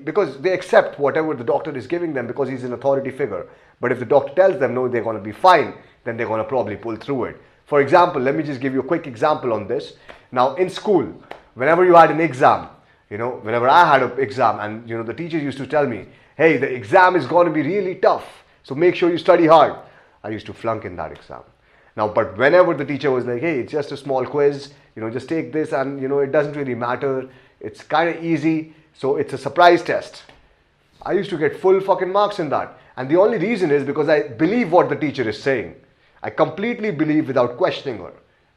because they accept whatever the doctor is giving them because he's an authority figure. But if the doctor tells them no, they're going to be fine, then they're going to probably pull through it. For example, let me just give you a quick example on this. Now, in school, whenever you had an exam, whenever I had an exam, and the teachers used to tell me, hey, the exam is going to be really tough, so make sure you study hard. I used to flunk in that exam. Now, but whenever the teacher was like, hey, it's just a small quiz, just take this, and it doesn't really matter, it's kind of easy, so it's a surprise test, I used to get full fucking marks in that. And the only reason is because I believe what the teacher is saying. I completely believe without questioning her,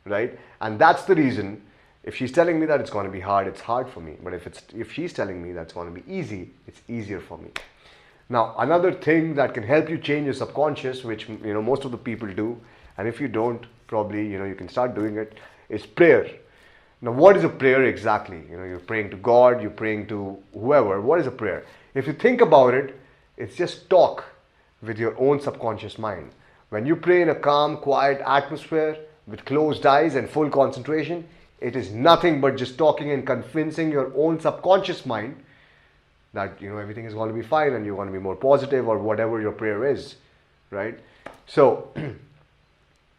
right? And that's the reason. If she's telling me that it's going to be hard, it's hard for me. But if she's telling me that's going to be easy, it's easier for me. Now, another thing that can help you change your subconscious, which most of the people do, and if you don't, probably you can start doing it, is prayer. Now, what is a prayer exactly? You're praying to God, you're praying to whoever. What is a prayer? If you think about it, it's just talk with your own subconscious mind. When you pray in a calm, quiet atmosphere with closed eyes and full concentration, it is nothing but just talking and convincing your own subconscious mind that everything is going to be fine and you're going to be more positive or whatever your prayer is, right? So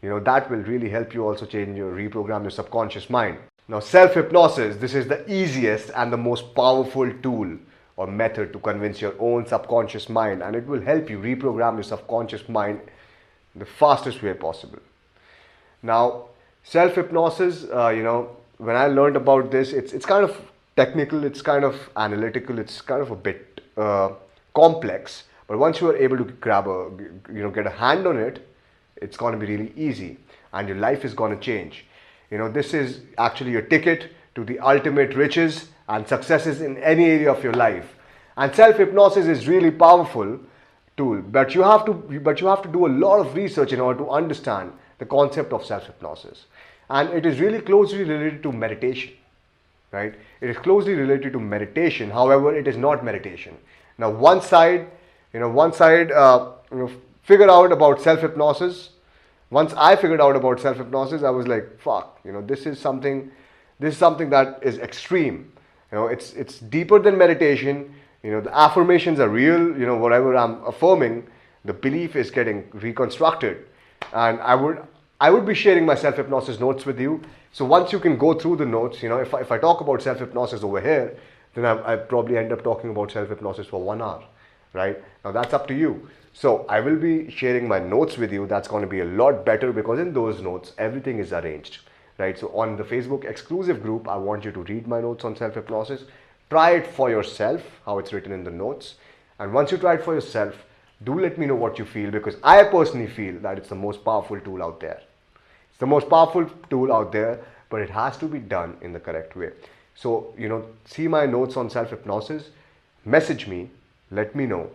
that will really help you also reprogram your subconscious mind. Now, self-hypnosis, this is the easiest and the most powerful tool or method to convince your own subconscious mind, and it will help you reprogram your subconscious mind the fastest way possible. Now, self-hypnosis, when I learned about this, it's kind of technical, it's kind of analytical, it's kind of a bit complex. But once you are able to get a hand on it, it's going to be really easy, and your life is going to change. This is actually your ticket to the ultimate riches and successes in any area of your life. And self-hypnosis is really powerful tool, but you have to do a lot of research in order to understand the concept of self-hypnosis. And it is really closely related to meditation, right? It is closely related to meditation. However, it is not meditation. Now, one side figured out about self-hypnosis. Once I figured out about self-hypnosis, I was like, fuck, this is something that is extreme. It's deeper than meditation. The affirmations are real. Whatever I'm affirming, the belief is getting reconstructed. And I would be sharing my self-hypnosis notes with you. So once you can go through the notes, if I talk about self-hypnosis over here, then I probably end up talking about self-hypnosis for 1 hour, right? Now that's up to you. So I will be sharing my notes with you. That's going to be a lot better because in those notes, everything is arranged, right? So on the Facebook exclusive group, I want you to read my notes on self-hypnosis. Try it for yourself, how it's written in the notes. And once you try it for yourself, do let me know what you feel, because I personally feel that it's the most powerful tool out there. It's the most powerful tool out there, but it has to be done in the correct way. So, see my notes on self-hypnosis, message me, let me know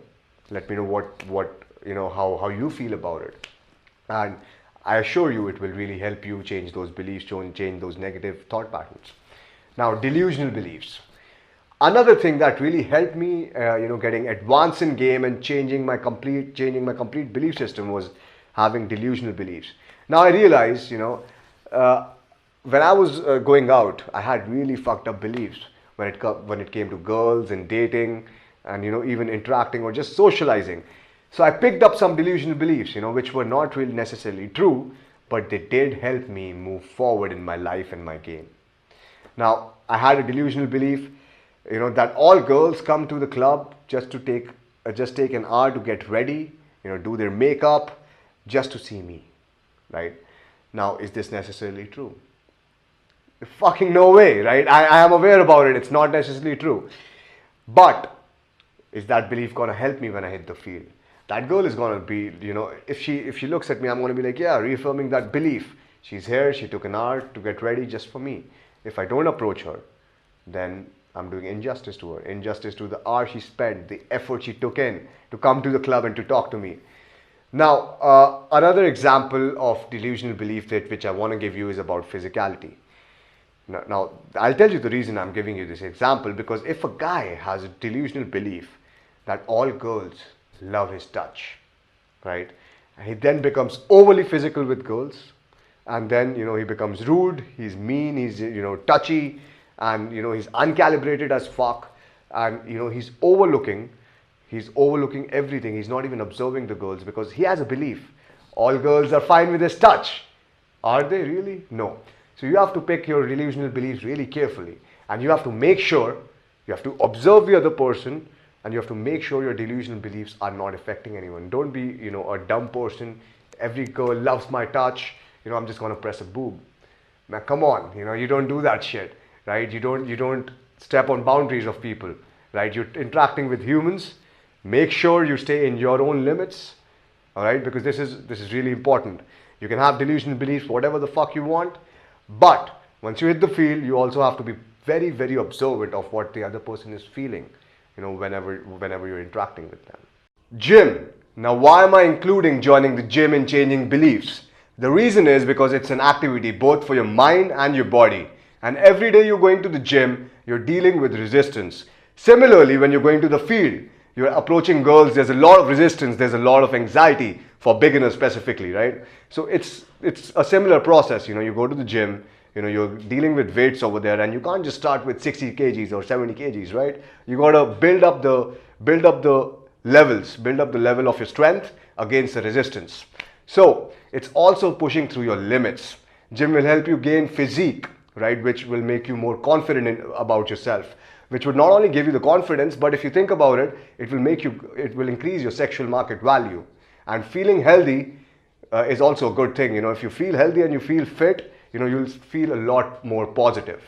what how you feel about it. And I assure you it will really help you change those beliefs, change those negative thought patterns. Now, delusional beliefs. Another thing that really helped me, getting advanced in game and changing my complete belief system was having delusional beliefs. Now I realized, when I was going out, I had really fucked up beliefs when it came to girls and dating and even interacting or just socializing. So I picked up some delusional beliefs, which were not really necessarily true, but they did help me move forward in my life and my game. Now, I had a delusional belief, that all girls come to the club just take an hour to get ready, do their makeup, just to see me, right? Now, is this necessarily true? Fucking no way, right? I am aware about it. It's not necessarily true. But is that belief gonna help me when I hit the field? That girl is gonna be, if she looks at me, I'm gonna be like, yeah, reaffirming that belief. She's here, she took an hour to get ready just for me. If I don't approach her, then I'm doing injustice to her, injustice to the hour she spent, the effort she took in to come to the club and to talk to me. Now, another example of delusional belief which I want to give you is about physicality. Now, I'll tell you the reason I'm giving you this example, because if a guy has a delusional belief that all girls love his touch, right? He then becomes overly physical with girls, and then, he becomes rude, he's mean, he's, touchy, and, he's uncalibrated as fuck, and, he's overlooking everything. He's not even observing the girls because he has a belief. All girls are fine with his touch. Are they really? No. So you have to pick your delusional beliefs really carefully, and you have to make sure, you have to observe the other person, and you have to make sure your delusional beliefs are not affecting anyone. Don't be, a dumb person. Every girl loves my touch. I'm just going to press a boob. Now, come on, you don't do that shit, right? You don't step on boundaries of people, right? You're interacting with humans. Make sure you stay in your own limits, all right? Because this is really important. You can have delusional beliefs, whatever the fuck you want, but once you hit the field, you also have to be very, very observant of what the other person is feeling, whenever you're interacting with them. Gym. Now, why am I including joining the gym in changing beliefs? The reason is because it's an activity both for your mind and your body. And every day you're going to the gym, you're dealing with resistance. Similarly, when you're going to the field, you're approaching girls, there's a lot of resistance, there's a lot of anxiety for beginners specifically, right? So it's a similar process. You go to the gym, you're dealing with weights over there, and you can't just start with 60 kgs or 70 kgs, right? You got to build up the level of your strength against the resistance. So it's also pushing through your limits. Gym will help you gain physique, right, which will make you more confident about yourself, which would not only give you the confidence, but if you think about it, it will increase your sexual market value. And feeling healthy is also a good thing. If you feel healthy and you feel fit, you'll feel a lot more positive.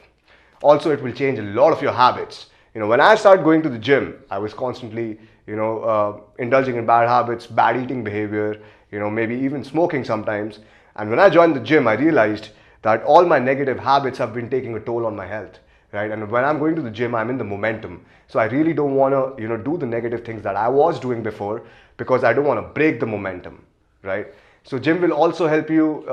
Also, it will change a lot of your habits. When I started going to the gym, I was constantly, indulging in bad habits, bad eating behavior, maybe even smoking sometimes. And when I joined the gym, I realized that all my negative habits have been taking a toll on my health, right? And when I'm going to the gym, I'm in the momentum. So I really don't want to, do the negative things that I was doing before, because I don't want to break the momentum, right? So gym will also help you,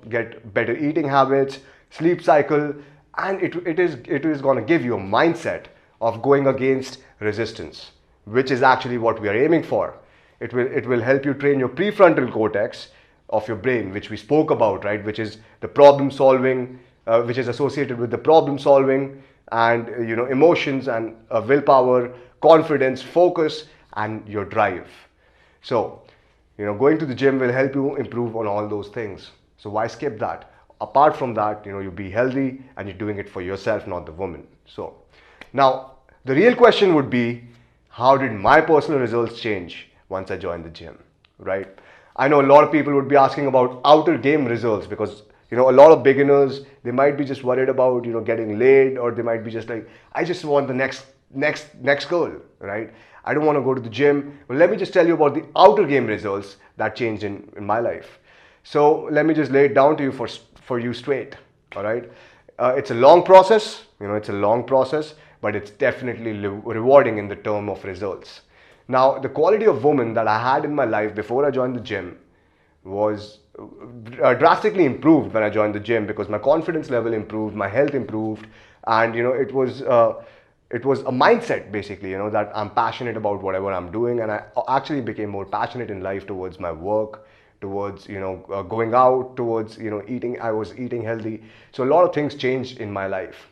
get better eating habits, sleep cycle, and it is going to give you a mindset of going against resistance, which is actually what we are aiming for. It will help you train your prefrontal cortex of your brain, which we spoke about, right? Which is the problem solving, which is associated with the problem solving and emotions and willpower, confidence, focus, and your drive. So, going to the gym will help you improve on all those things. So why skip that? Apart from that, you'll be healthy and you're doing it for yourself, not the woman. So now the real question would be, how did my personal results change once I joined the gym, right? I know a lot of people would be asking about outer game results, because a lot of beginners, they might be just worried about getting laid, or they might be just like, I just want the next goal, right? I don't want to go to the gym. Well, let me just tell you about the outer game results that changed in my life. So let me just lay it down to you for you straight, all right? It's a long process, but it's definitely rewarding in the term of results. Now, the quality of woman that I had in my life before I joined the gym was drastically improved when I joined the gym, because my confidence level improved, my health improved, and it was a mindset basically, that I'm passionate about whatever I'm doing, and I actually became more passionate in life towards my work, towards going out, towards eating. I was eating healthy, so a lot of things changed in my life.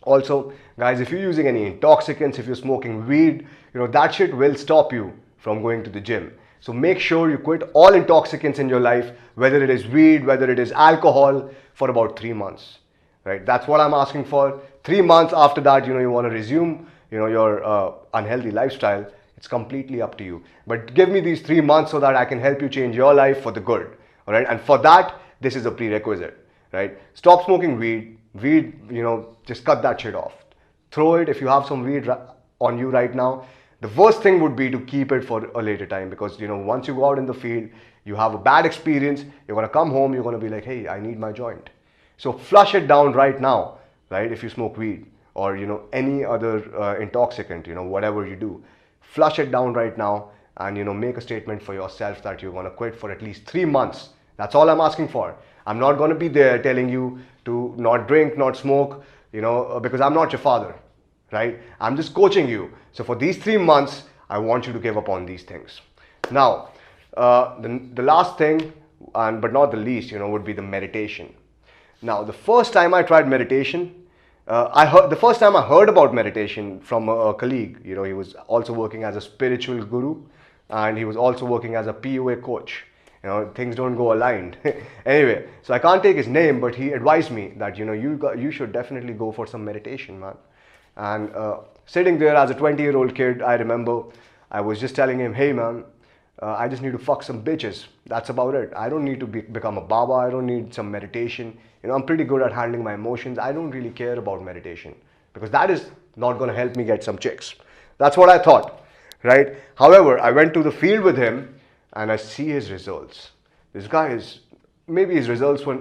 Also, guys, if you're using any intoxicants, if you're smoking weed, that shit will stop you from going to the gym. So make sure you quit all intoxicants in your life, whether it is weed, whether it is alcohol, for about 3 months. Right? That's what I'm asking for. 3 months after that, you want to resume, your unhealthy lifestyle. It's completely up to you. But give me these 3 months so that I can help you change your life for the good. All right? And for that, this is a prerequisite. Right? Stop smoking weed. Weed, just cut that shit off. Throw it if you have some weed on you right now. The worst thing would be to keep it for a later time, because once you go out in the field, you have a bad experience, you're going to come home, you're going to be like, hey, I need my joint. So flush it down right now, right? If you smoke weed or any other intoxicant, whatever you do, flush it down right now, and make a statement for yourself that you're going to quit for at least 3 months. That's all I'm asking for. I'm not going to be there telling you to not drink, not smoke, because I'm not your father, right? I'm just coaching you. So for these 3 months, I want you to give up on these things. Now, the last thing, but not the least, would be the meditation. Now, the first time I tried meditation, the first time I heard about meditation from a colleague. He was also working as a spiritual guru, and he was also working as a PUA coach. Things don't go aligned. Anyway, so I can't take his name, but he advised me that you should definitely go for some meditation, man. And sitting there as a 20-year-old kid, I remember I was just telling him, hey man, I just need to fuck some bitches. That's about it. I don't need to become a Baba. I don't need some meditation. I'm pretty good at handling my emotions. I don't really care about meditation, because that is not going to help me get some chicks. That's what I thought, right? However, I went to the field with him and I see his results. This guy maybe his results were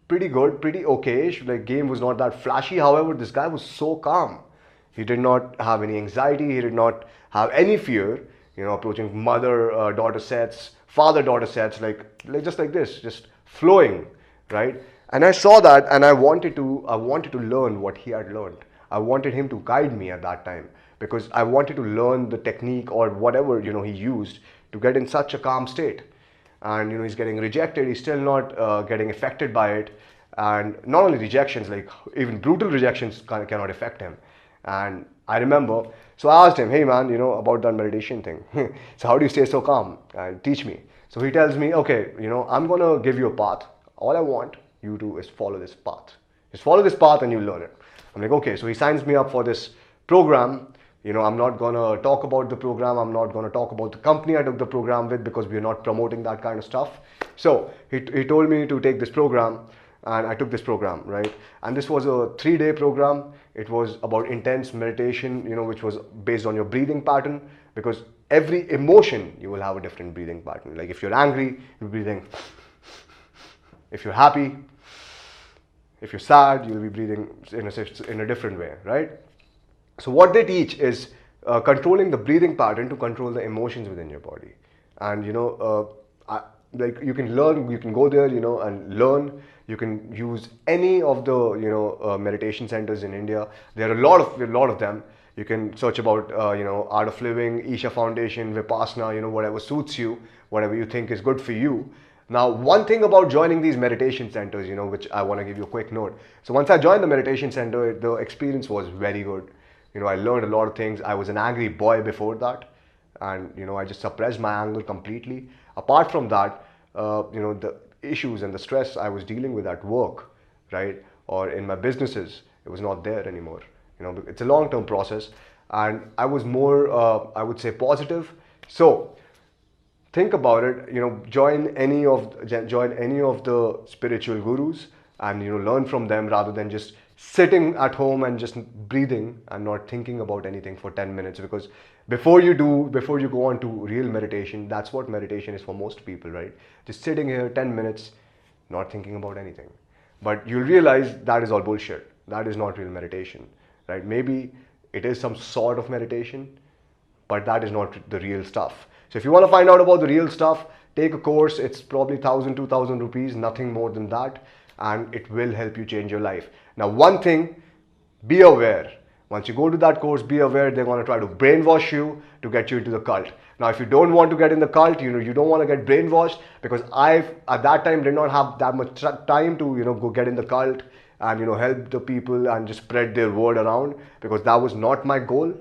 pretty good, pretty okay-ish. Like, game was not that flashy. However, this guy was so calm. He did not have any anxiety. He did not have any fear, approaching mother-daughter sets, father-daughter sets, like just like this, just flowing, right? And I saw that, and I wanted to learn what he had learned. I wanted him to guide me at that time, because I wanted to learn the technique or whatever, he used to get in such a calm state. And he's getting rejected, he's still not getting affected by it. And not only rejections, like even brutal rejections cannot affect him. And I remember, so I asked him, hey man, about that meditation thing. So how do you stay so calm? And teach me. So he tells me, okay, I'm gonna give you a path. All I want you to is follow this path. Just follow this path and you learn it. I'm like, okay. So he signs me up for this program. I'm not gonna talk about the program. I'm not gonna talk about the company I took the program with, because we're not promoting that kind of stuff. So he told me to take this program, and I took this program, right? And this was a 3-day program. It was about intense meditation, which was based on your breathing pattern, because every emotion you will have a different breathing pattern. Like if you're angry, you're breathing. If you're happy, if you're sad, you'll be breathing in a different way, right? So what they teach is controlling the breathing pattern to control the emotions within your body. And like you can learn, you can go there, and learn. You can use any of the meditation centers in India. There are a lot of them. You can search about Art of Living, Isha Foundation, Vipassana, whatever suits you, whatever you think is good for you. Now, one thing about joining these meditation centers, which I want to give you a quick note. So once I joined the meditation center, the experience was very good. I learned a lot of things. I was an angry boy before that, and I just suppressed my anger completely. Apart from that, the issues and the stress I was dealing with at work, right, or in my businesses, it was not there anymore. It's a long-term process, and I was more, I would say, positive. So think about it. Join any of the spiritual gurus, and learn from them, rather than just sitting at home and just breathing and not thinking about anything for 10 minutes. Because before you go on to real meditation, that's what meditation is for most people, right? Just sitting here 10 minutes, not thinking about anything. But you'll realize that is all bullshit. That is not real meditation, right? Maybe it is some sort of meditation, but that is not the real stuff. So if you want to find out about the real stuff, take a course. It's probably 1,000, 2,000 rupees, nothing more than that. And it will help you change your life. Now, one thing, be aware. Once you go to that course, be aware they're going to try to brainwash you to get you into the cult. Now, if you don't want to get in the cult, you don't want to get brainwashed, because I, at that time, did not have that much time to, go get in the cult and, help the people and just spread their word around, because that was not my goal.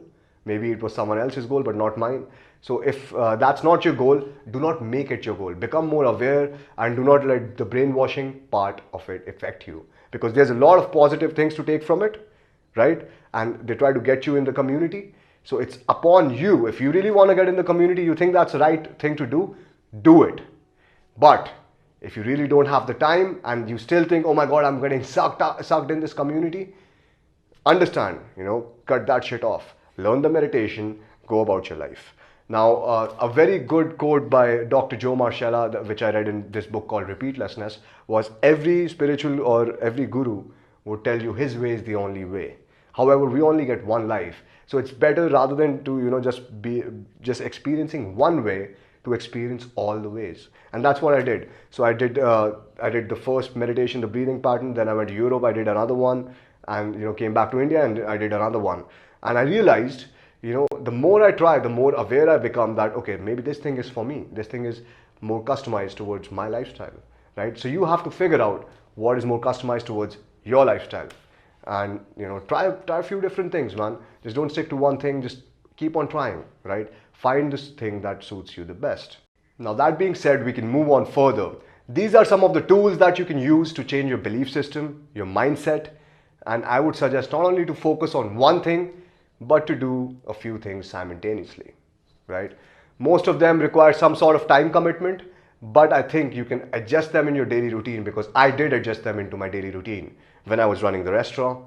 Maybe it was someone else's goal, but not mine. So if that's not your goal, do not make it your goal. Become more aware and do not let the brainwashing part of it affect you, because there's a lot of positive things to take from it, right? And they try to get you in the community. So it's upon you. If you really want to get in the community, you think that's the right thing to do it. But if you really don't have the time and you still think, oh my God, I'm getting sucked in this community, understand, cut that shit off. Learn the meditation, go about your life. Now, a very good quote by Dr. Joe Marcella, which I read in this book called Repeatlessness, was every spiritual or every guru would tell you his way is the only way. However, we only get one life. So it's better, rather than to, just experiencing one way, to experience all the ways. And that's what I did. So I did the first meditation, the breathing pattern. Then I went to Europe, I did another one, and came back to India and I did another one. And I realized, the more I try, the more aware I become that, okay, maybe this thing is for me. This thing is more customized towards my lifestyle, right? So you have to figure out what is more customized towards your lifestyle. And, try a few different things, man. Just don't stick to one thing. Just keep on trying, right? Find this thing that suits you the best. Now, that being said, we can move on further. These are some of the tools that you can use to change your belief system, your mindset. And I would suggest not only to focus on one thing, but to do a few things simultaneously, right? Most of them require some sort of time commitment, but I think you can adjust them in your daily routine, because I did adjust them into my daily routine when I was running the restaurant,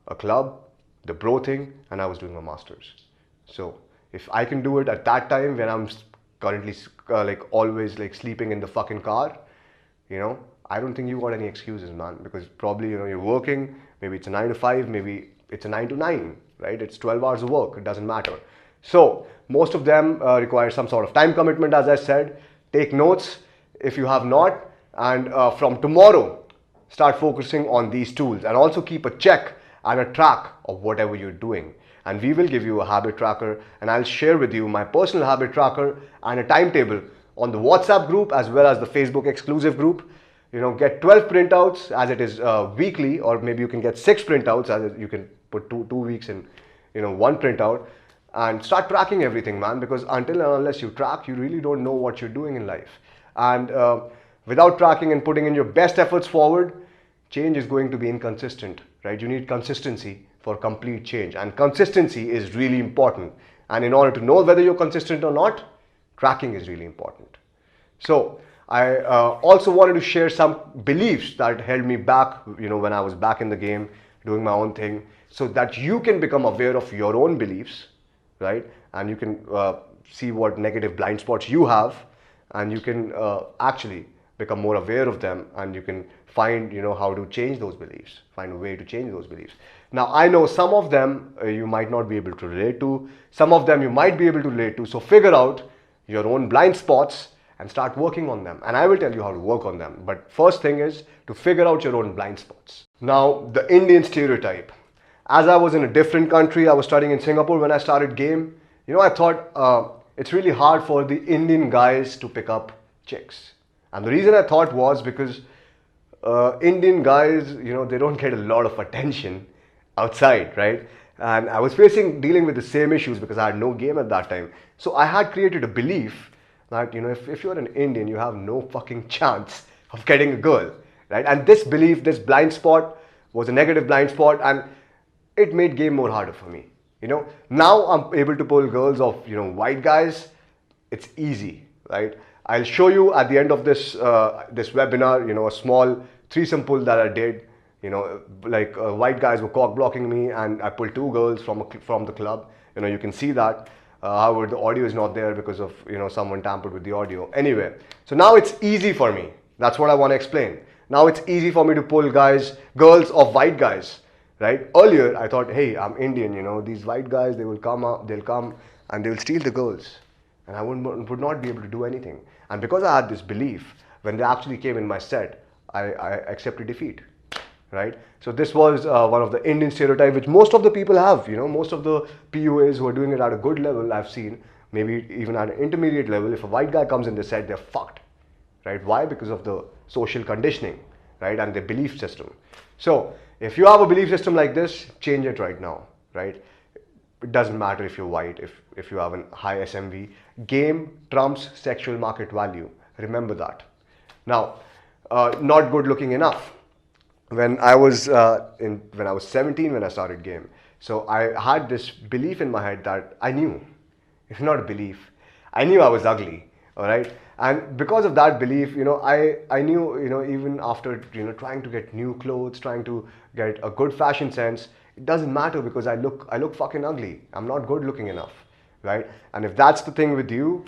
a club, theBROthing, and I was doing my master's. So if I can do it at that time when I'm currently always sleeping in the fucking car, I don't think you got any excuses, man, because probably, you're working, maybe it's a 9 to 5, maybe it's a 9 to 9, right? It's 12 hours of work, it doesn't matter. So most of them require some sort of time commitment, as I said. Take notes if you have not, and from tomorrow, start focusing on these tools, and also keep a check and a track of whatever you're doing. And we will give you a habit tracker, and I'll share with you my personal habit tracker and a timetable on the WhatsApp group as well as the Facebook exclusive group. Get 12 printouts as it is weekly, or maybe you can get 6 printouts as you can put two weeks in, one printout, and start tracking everything, man, because until and unless you track, you really don't know what you're doing in life. And without tracking and putting in your best efforts forward, change is going to be inconsistent, right? You need consistency for complete change, and consistency is really important. And in order to know whether you're consistent or not, tracking is really important. So I also wanted to share some beliefs that held me back, when I was back in the game doing my own thing, so that you can become aware of your own beliefs, right? And you can see what negative blind spots you have, and you can actually become more aware of them, and you can find, how to change those beliefs, find a way to change those beliefs. Now, I know some of them you might not be able to relate to, some of them you might be able to relate to. So figure out your own blind spots and start working on them. And I will tell you how to work on them. But first thing is to figure out your own blind spots. Now, the Indian stereotype. As I was in a different country, I was studying in Singapore when I started game. I thought it's really hard for the Indian guys to pick up chicks. And the reason I thought was because Indian guys, they don't get a lot of attention outside, right? And I was dealing with the same issues because I had no game at that time. So I had created a belief that, if you're an Indian, you have no fucking chance of getting a girl, right? And this belief, this blind spot was a negative blind spot, and it made game more harder for me. Now I'm able to pull girls of, white guys. It's easy, right? I'll show you at the end of this webinar, a small threesome pull that I did. White guys were cock blocking me, and I pulled 2 girls from the club. You can see that. However, the audio is not there because of, someone tampered with the audio. Anyway, so now it's easy for me. That's what I want to explain. Now it's easy for me to pull girls of white guys, right? Earlier, I thought, hey, I'm Indian, these white guys, they'll come and they'll steal the girls. And I would not be able to do anything. And because I had this belief, when they actually came in my set, I accepted defeat, right? So this was one of the Indian stereotypes, which most of the people have, most of the PUAs who are doing it at a good level, I've seen, maybe even at an intermediate level, if a white guy comes in the set, they're fucked, right? Why? Because of the social conditioning, right? And the belief system. So if you have a belief system like this, change it right now, right? it doesn't matter if you're white, if you have a high SMV. Game trumps sexual market value. Remember that. Now, not good looking enough. When I was 17 when I started game, so I had this belief in my head that I knew, it's not a belief, I knew I was ugly, all right? And because of that belief, I knew, even after, trying to get new clothes, trying to get a good fashion sense, it doesn't matter because I look fucking ugly. I'm not good looking enough, right? And if that's the thing with you,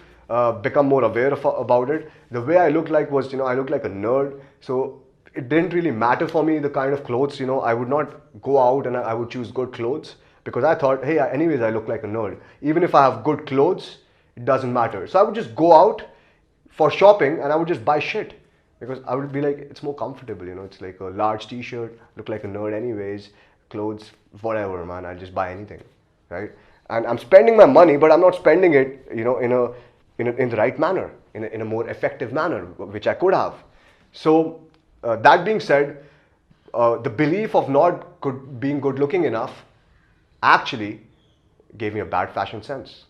become more aware about it. The way I looked like was, I looked like a nerd. So it didn't really matter for me the kind of clothes, I would not go out and I would choose good clothes because I thought, hey, anyways, I look like a nerd. Even if I have good clothes, it doesn't matter. So I would just go out for shopping and I would just buy shit because I would be like, it's more comfortable, it's like a large t-shirt, look like a nerd anyways, clothes, whatever, man, I'll just buy anything, right? And I'm spending my money, but I'm not spending it, in the right manner, in a more effective manner, which I could have. So that being said, the belief of not being good looking enough actually gave me a bad fashion sense.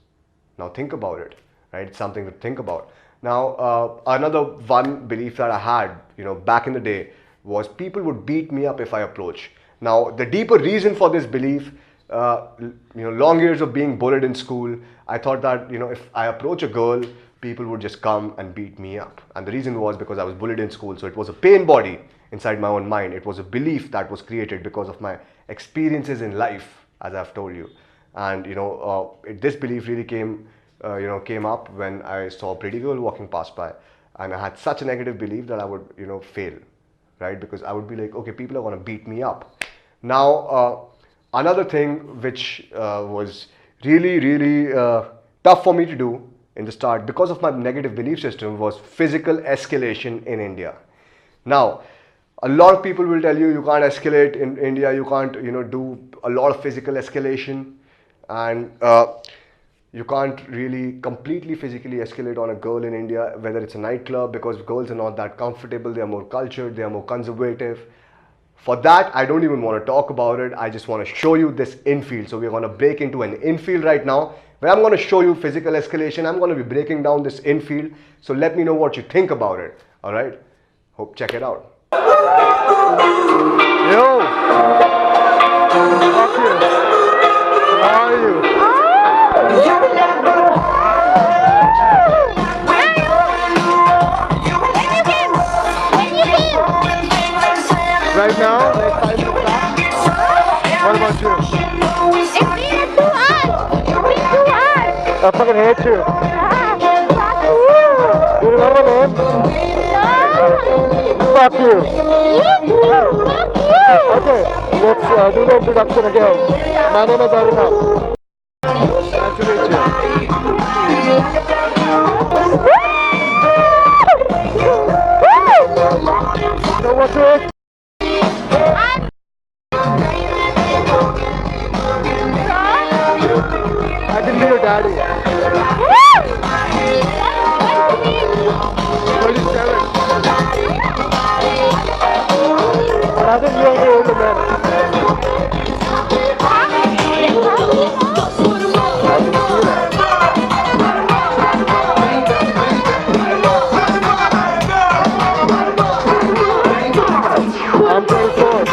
Now think about it, right? It's something to think about. Now, another one belief that I had, back in the day was people would beat me up if I approach. Now, the deeper reason for this belief, long years of being bullied in school, I thought that, if I approach a girl, people would just come and beat me up. And the reason was because I was bullied in school. So it was a pain body inside my own mind. It was a belief that was created because of my experiences in life, as I've told you. And, this belief really came up when I saw a pretty girl walking past by. And I had such a negative belief that I would, fail, right? Because I would be like, okay, people are going to beat me up. Now, another thing which was really, really tough for me to do in the start because of my negative belief system was physical escalation in India. Now, a lot of people will tell you you can't escalate in India, you can't, do a lot of physical escalation, and you can't really completely physically escalate on a girl in India, whether it's a nightclub, because girls are not that comfortable, they are more cultured, they are more conservative. For that, I don't even want to talk about it. I just want to show you this infield. So we're going to break into an infield right now, where I'm going to show you physical escalation. I'm going to be breaking down this infield. So let me know what you think about it. All right? Hope check it out. Yo! Fuck you. How are you? Right now, like 5 minutes back. What about you? It's being too hot. It's being too hot. I fucking hate you. Fuck you. You remember my name? No. Fuck you. Fuck you. Okay, let's do the introduction again. My name is Aruna. Nice to meet you. You know what to do? I can be your daddy. 37. But I think you're the older man. I'm 24.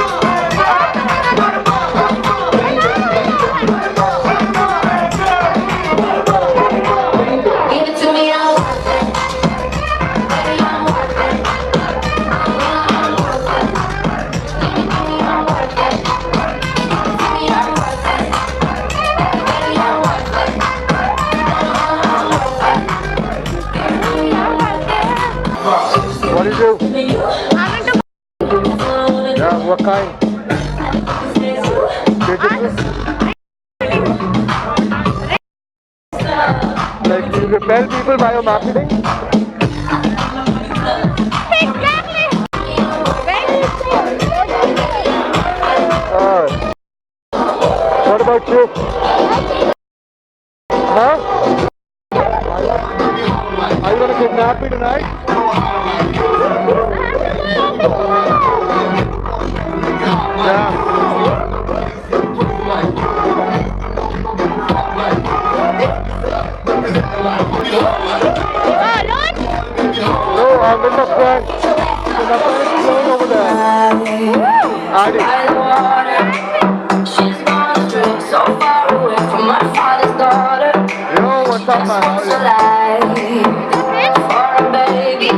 What do you do? I'm into Yeah, what kind? Like you repel people by your marketing? exactly. What about you? Huh? Are you gonna kidnap me tonight? Yeah. Alone? No, I'm with my friend. So my friend is playing over there. Adi. She's gone astray, so far away from my father's daughter. Yo, what's up, man? How are you? For a baby.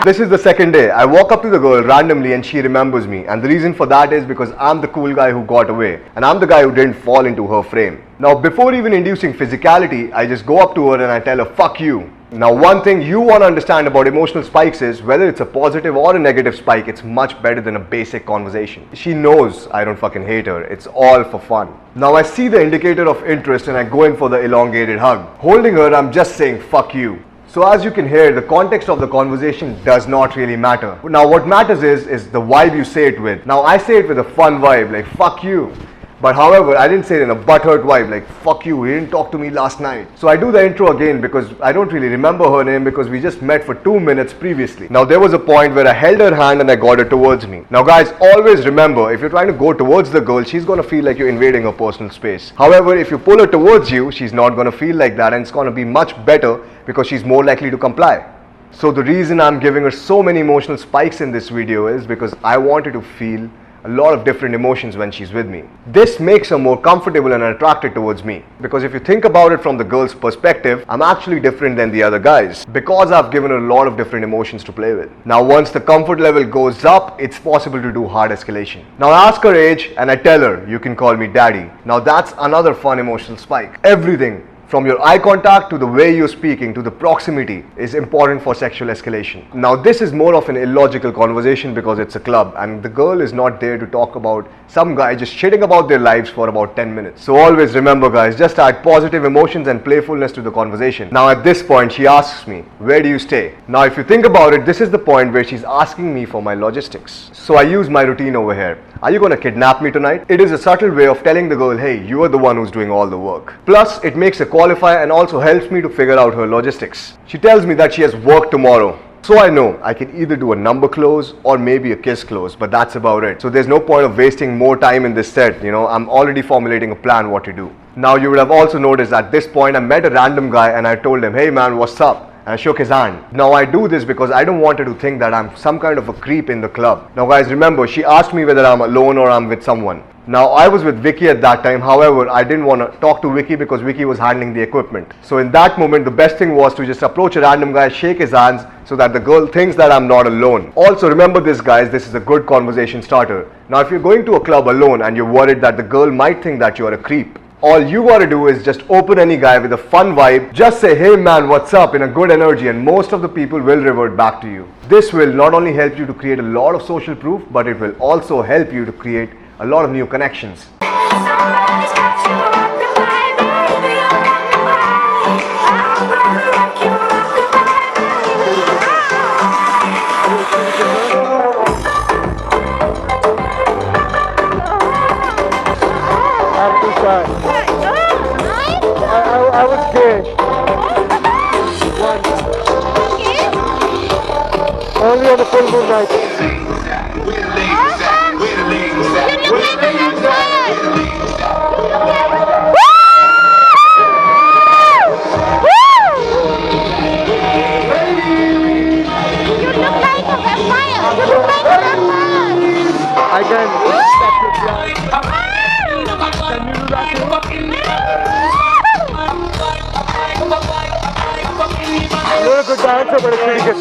This is the second day. I walk up to the girl randomly and she remembers me. And the reason for that is because I'm the cool guy who got away. And I'm the guy who didn't fall into her frame. Now, before even inducing physicality, I just go up to her and I tell her, fuck you. Now, one thing you want to understand about emotional spikes is whether it's a positive or a negative spike, it's much better than a basic conversation. She knows I don't fucking hate her. It's all for fun. Now, I see the indicator of interest and I go in for the elongated hug. Holding her, I'm just saying, fuck you. So as you can hear, the context of the conversation does not really matter. Now what matters is the vibe you say it with. Now I say it with a fun vibe, like fuck you. But however, I didn't say it in a butthurt vibe, like fuck you, he didn't talk to me last night. So I do the intro again because I don't really remember her name because we just met for 2 minutes previously. Now there was a point where I held her hand and I got her towards me. Now guys, always remember, if you're trying to go towards the girl, she's gonna feel like you're invading her personal space. However, if you pull her towards you, she's not gonna feel like that and it's gonna be much better because she's more likely to comply. So the reason I'm giving her so many emotional spikes in this video is because I want her to feel a lot of different emotions when she's with me. This makes her more comfortable and attracted towards me. Because if you think about it from the girl's perspective, I'm actually different than the other guys. Because I've given her a lot of different emotions to play with. Now once the comfort level goes up, it's possible to do hard escalation. Now I ask her age and I tell her, you can call me daddy. Now that's another fun emotional spike. Everything from your eye contact to the way you're speaking to the proximity is important for sexual escalation. Now this is more of an illogical conversation because it's a club and the girl is not there to talk about some guy just shitting about their lives for about 10 minutes. So always remember guys, just add positive emotions and playfulness to the conversation. Now at this point she asks me, where do you stay? Now if you think about it, this is the point where she's asking me for my logistics. So I use my routine over here. Are you gonna kidnap me tonight? It is a subtle way of telling the girl, hey, you are the one who's doing all the work. Plus, it makes a qualifier and also helps me to figure out her logistics. She tells me that she has work tomorrow. So I know I can either do a number close or maybe a kiss close, but that's about it. So there's no point of wasting more time in this set, I'm already formulating a plan what to do. Now you would have also noticed at this point I met a random guy and I told him, hey man, what's up? And I shook his hand. Now I do this because I don't want her to think that I'm some kind of a creep in the club. Now guys, remember, she asked me whether I'm alone or I'm with someone. Now I was with Vicky at that time, however, I didn't want to talk to Vicky because Vicky was handling the equipment. So in that moment, the best thing was to just approach a random guy, shake his hands so that the girl thinks that I'm not alone. Also remember this guys, this is a good conversation starter. Now if you're going to a club alone and you're worried that the girl might think that you're a creep, all you gotta do is just open any guy with a fun vibe, just say, hey man, what's up, in a good energy, and most of the people will revert back to you. This will not only help you to create a lot of social proof, but it will also help you to create a lot of new connections. I was gay. Only on the full moon night. I can stop your blood. Can you do that too? You're a good dancer, but it's pretty good.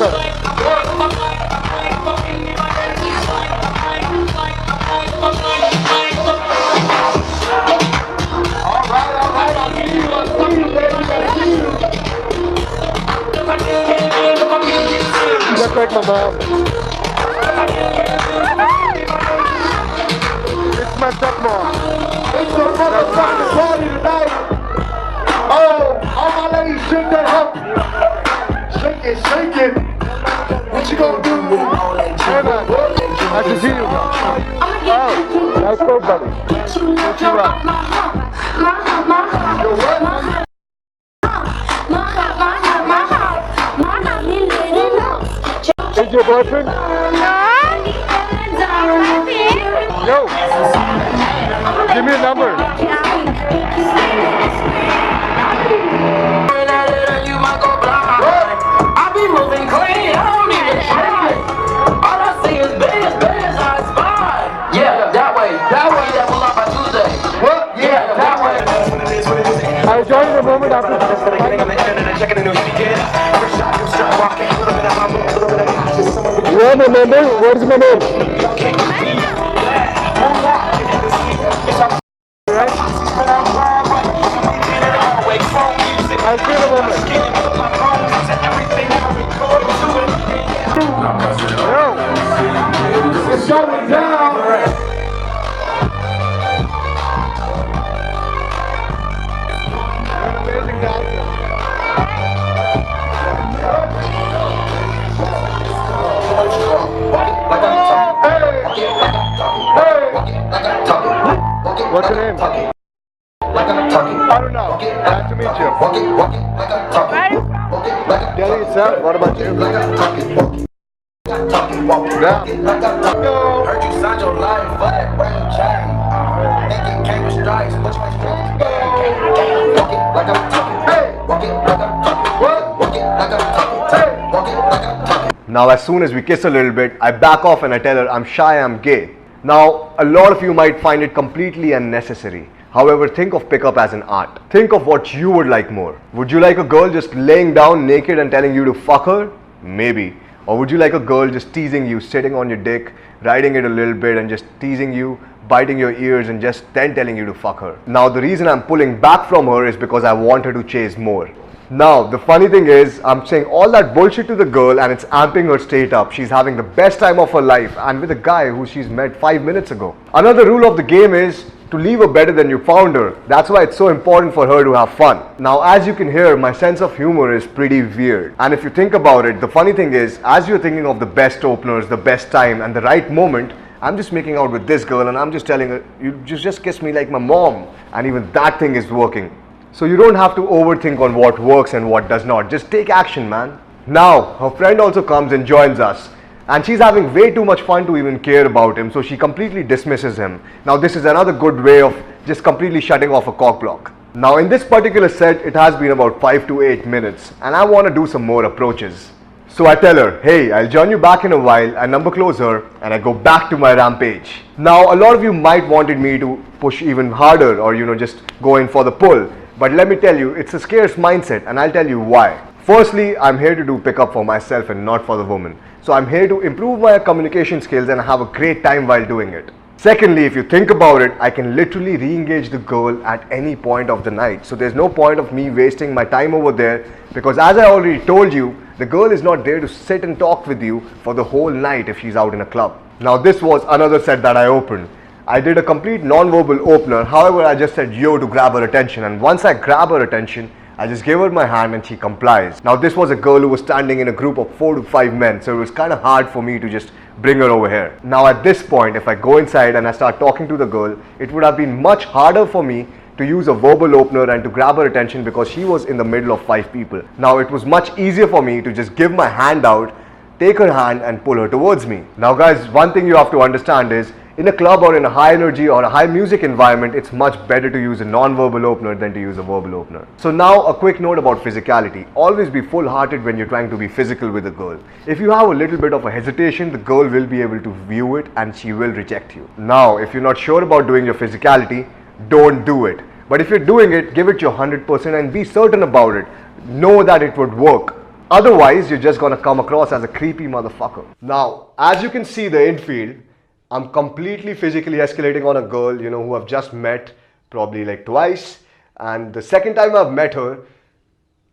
Just like my mom. It's my stepmom. It's the motherfucking party tonight. Oh, all my ladies, shake that hump. Shake it, shake it. What you gonna do? Hey man, I can see you. Oh, nice work, buddy. What you rock? Yo, what? Is your boyfriend? Yo, give me a number. that way, yeah, pull up by Tuesday. What? Yeah, that way. I enjoyed the moment after You are my member? What is my name? I'll feel the moment. It's going down. Amazing dancer. What's your name? Aruna. Nice to meet you. Delhi itself. What about you? Yeah. Heard you signed your life for that brand chain. Think it came with stripes, but you ain't strong. Walk it like I'm talking. Walk it like I'm talking. Walk it like I'm talking. Walk it like I'm talking. Now, as soon as we kiss a little bit, I back off and I tell her I'm shy, I'm gay. Now, a lot of you might find it completely unnecessary. However, think of pickup as an art. Think of what you would like more. Would you like a girl just laying down naked and telling you to fuck her? Maybe. Or would you like a girl just teasing you, sitting on your dick, riding it a little bit and just teasing you, biting your ears and just then telling you to fuck her? Now, the reason I'm pulling back from her is because I want her to chase more. Now, the funny thing is, I'm saying all that bullshit to the girl and it's amping her state up. She's having the best time of her life and with a guy who she's met 5 minutes ago. Another rule of the game is to leave her better than you found her. That's why it's so important for her to have fun. Now, as you can hear, my sense of humor is pretty weird. And if you think about it, the funny thing is, as you're thinking of the best openers, the best time and the right moment, I'm just making out with this girl and I'm just telling her, you just kiss me like my mom. And even that thing is working. So you don't have to overthink on what works and what does not. Just take action, man. Now, her friend also comes and joins us. And she's having way too much fun to even care about him, so she completely dismisses him. Now, this is another good way of just completely shutting off a cock block. Now, in this particular set, it has been about 5 to 8 minutes, and I want to do some more approaches. So I tell her, hey, I'll join you back in a while. I number close her, and I go back to my rampage. Now, a lot of you might wanted me to push even harder or, just go in for the pull. But let me tell you, it's a scarce mindset, and I'll tell you why. Firstly, I'm here to do pickup for myself and not for the woman. So I'm here to improve my communication skills and have a great time while doing it. Secondly, if you think about it, I can literally re-engage the girl at any point of the night. So there's no point of me wasting my time over there, because as I already told you, the girl is not there to sit and talk with you for the whole night if she's out in a club. Now, this was another set that I opened. I did a complete non-verbal opener. However, I just said yo to grab her attention, and once I grab her attention, I just gave her my hand and she complies. Now, this was a girl who was standing in a group of 4 to 5 men, so it was kind of hard for me to just bring her over here. Now, at this point, if I go inside and I start talking to the girl, it would have been much harder for me to use a verbal opener and to grab her attention because she was in the middle of 5 people. Now, it was much easier for me to just give my hand out, take her hand and pull her towards me. Now, guys, one thing you have to understand is, in a club or in a high energy or a high music environment, it's much better to use a non-verbal opener than to use a verbal opener. So now, a quick note about physicality. Always be full-hearted when you're trying to be physical with a girl. If you have a little bit of a hesitation, the girl will be able to view it and she will reject you. Now, if you're not sure about doing your physicality, don't do it. But if you're doing it, give it your 100% and be certain about it. Know that it would work. Otherwise, you're just gonna come across as a creepy motherfucker. Now, as you can see the infield, I'm completely physically escalating on a girl, who I've just met probably like twice. And the second time I've met her,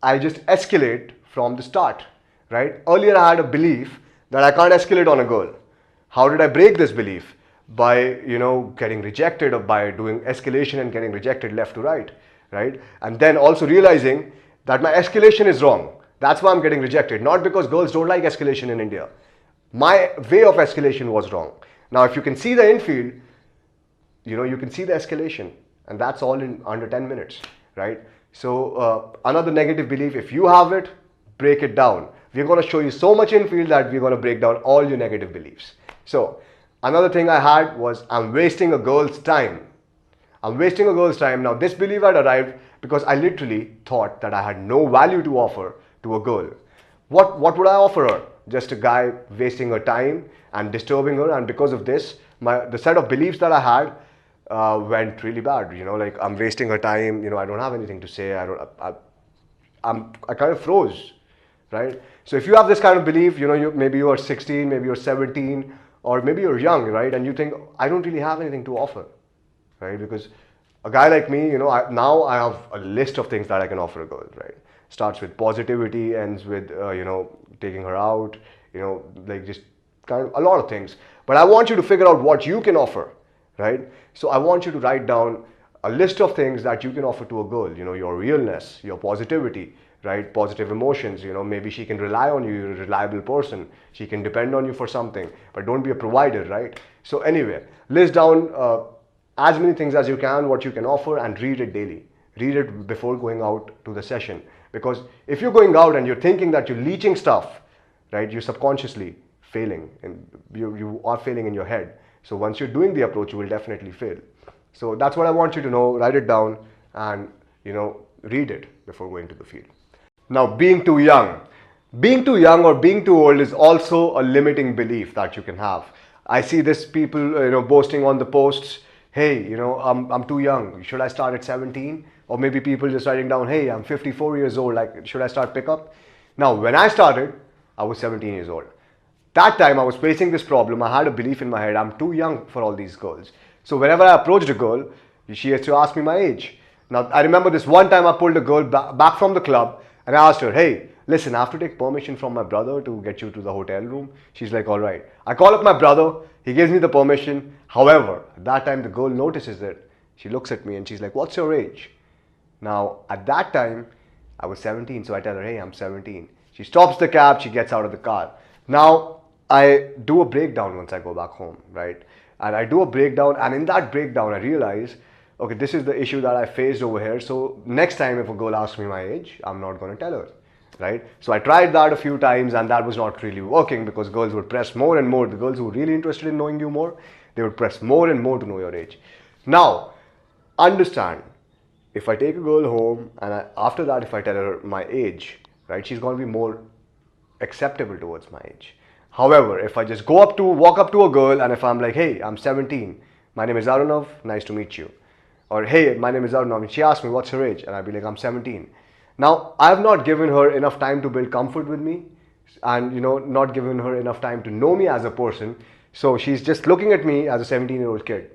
I just escalate from the start, right? Earlier I had a belief that I can't escalate on a girl. How did I break this belief? By, getting rejected, or by doing escalation and getting rejected left to right? And then also realizing that my escalation is wrong. That's why I'm getting rejected. Not because girls don't like escalation in India. My way of escalation was wrong. Now, if you can see the infield, you can see the escalation, and that's all in under 10 minutes, right? So another negative belief, if you have it, break it down. We're going to show you so much infield that we're going to break down all your negative beliefs. So another thing I had was, I'm wasting a girl's time. I'm wasting a girl's time. Now, this belief had arrived because I literally thought that I had no value to offer to a girl. what would I offer her? Just a guy wasting her time and disturbing her, and because of this, the set of beliefs that I had went really bad. You know, like I'm wasting her time. You know, I don't have anything to say. I kind of froze, right? So if you have this kind of belief, you know, maybe you are 16, maybe you're 17, or maybe you're young, right? And you think, I don't really have anything to offer, right? Because a guy like me, you know, now I have a list of things that I can offer a girl, right? Starts with positivity, ends with, you know, taking her out, you know, like just kind of a lot of things. But I want you to figure out what you can offer, right? So I want you to write down a list of things that you can offer to a girl, you know, your realness, your positivity, right? Positive emotions, you know, maybe she can rely on you, you're a reliable person. She can depend on you for something, but don't be a provider, right? So anyway, list down as many things as you can, what you can offer, and read it daily. Read it before going out to the session. Because if you're going out and you're thinking that you're leeching stuff, right, you're subconsciously failing, and you are failing in your head. So once you're doing the approach, you will definitely fail. So that's what I want you to know. Write it down and, you know, read it before going to the field. Now, being too young. Being too young or being too old is also a limiting belief that you can have. I see this people, you know, boasting on the posts, hey, you know, I'm too young. Should I start at 17? Or maybe people just writing down, hey, I'm 54 years old. Like, should I start pickup? Now, when I started, I was 17 years old. That time I was facing this problem. I had a belief in my head, I'm too young for all these girls. So whenever I approached a girl, she has to ask me my age. Now, I remember this one time I pulled a girl back from the club and I asked her, hey, listen, I have to take permission from my brother to get you to the hotel room. She's like, all right. I call up my brother. He gives me the permission. However, at that time, the girl notices it. She looks at me and she's like, what's your age? Now, at that time, I was 17. So I tell her, hey, I'm 17. She stops the cab. She gets out of the car. Now, I do a breakdown once I go back home, right? And I do a breakdown. And in that breakdown, I realize, okay, this is the issue that I faced over here. So next time if a girl asks me my age, I'm not going to tell her, right? So I tried that a few times and that was not really working because girls would press more and more. The girls who were really interested in knowing you more, they would press more and more to know your age. Now, understand, if I take a girl home and after that, if I tell her my age, right, she's going to be more acceptable towards my age. However, if I just walk up to a girl and if I'm like, hey, I'm 17, my name is Arunav, nice to meet you. Or, hey, my name is Arunav, and she asks me, what's her age? And I'll be like, I'm 17. Now, I've not given her enough time to build comfort with me and, you know, not given her enough time to know me as a person. So she's just looking at me as a 17-year-old kid.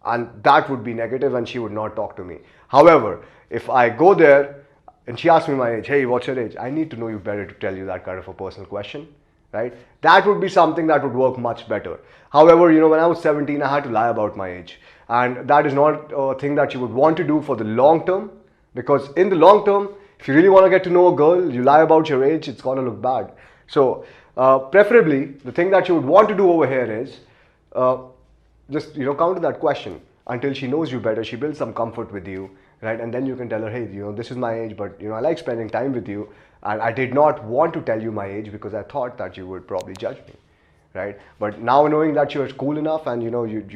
And that would be negative and she would not talk to me. However, if I go there and she asks me my age, hey, what's your age? I need to know you better to tell you that kind of a personal question, right? That would be something that would work much better. However, you know, when I was 17, I had to lie about my age. And that is not a thing that you would want to do for the long term, because in the long term, if you really want to get to know a girl, you lie about your age, it's going to look bad. So preferably, the thing that you would want to do over here is just, you know, counter that question until she knows you better. She builds some comfort with you, right? And then you can tell her, hey, you know, this is my age, but, you know, I like spending time with you. And I did not want to tell you my age because I thought that you would probably judge me. Right, but now knowing that you're cool enough and you know you're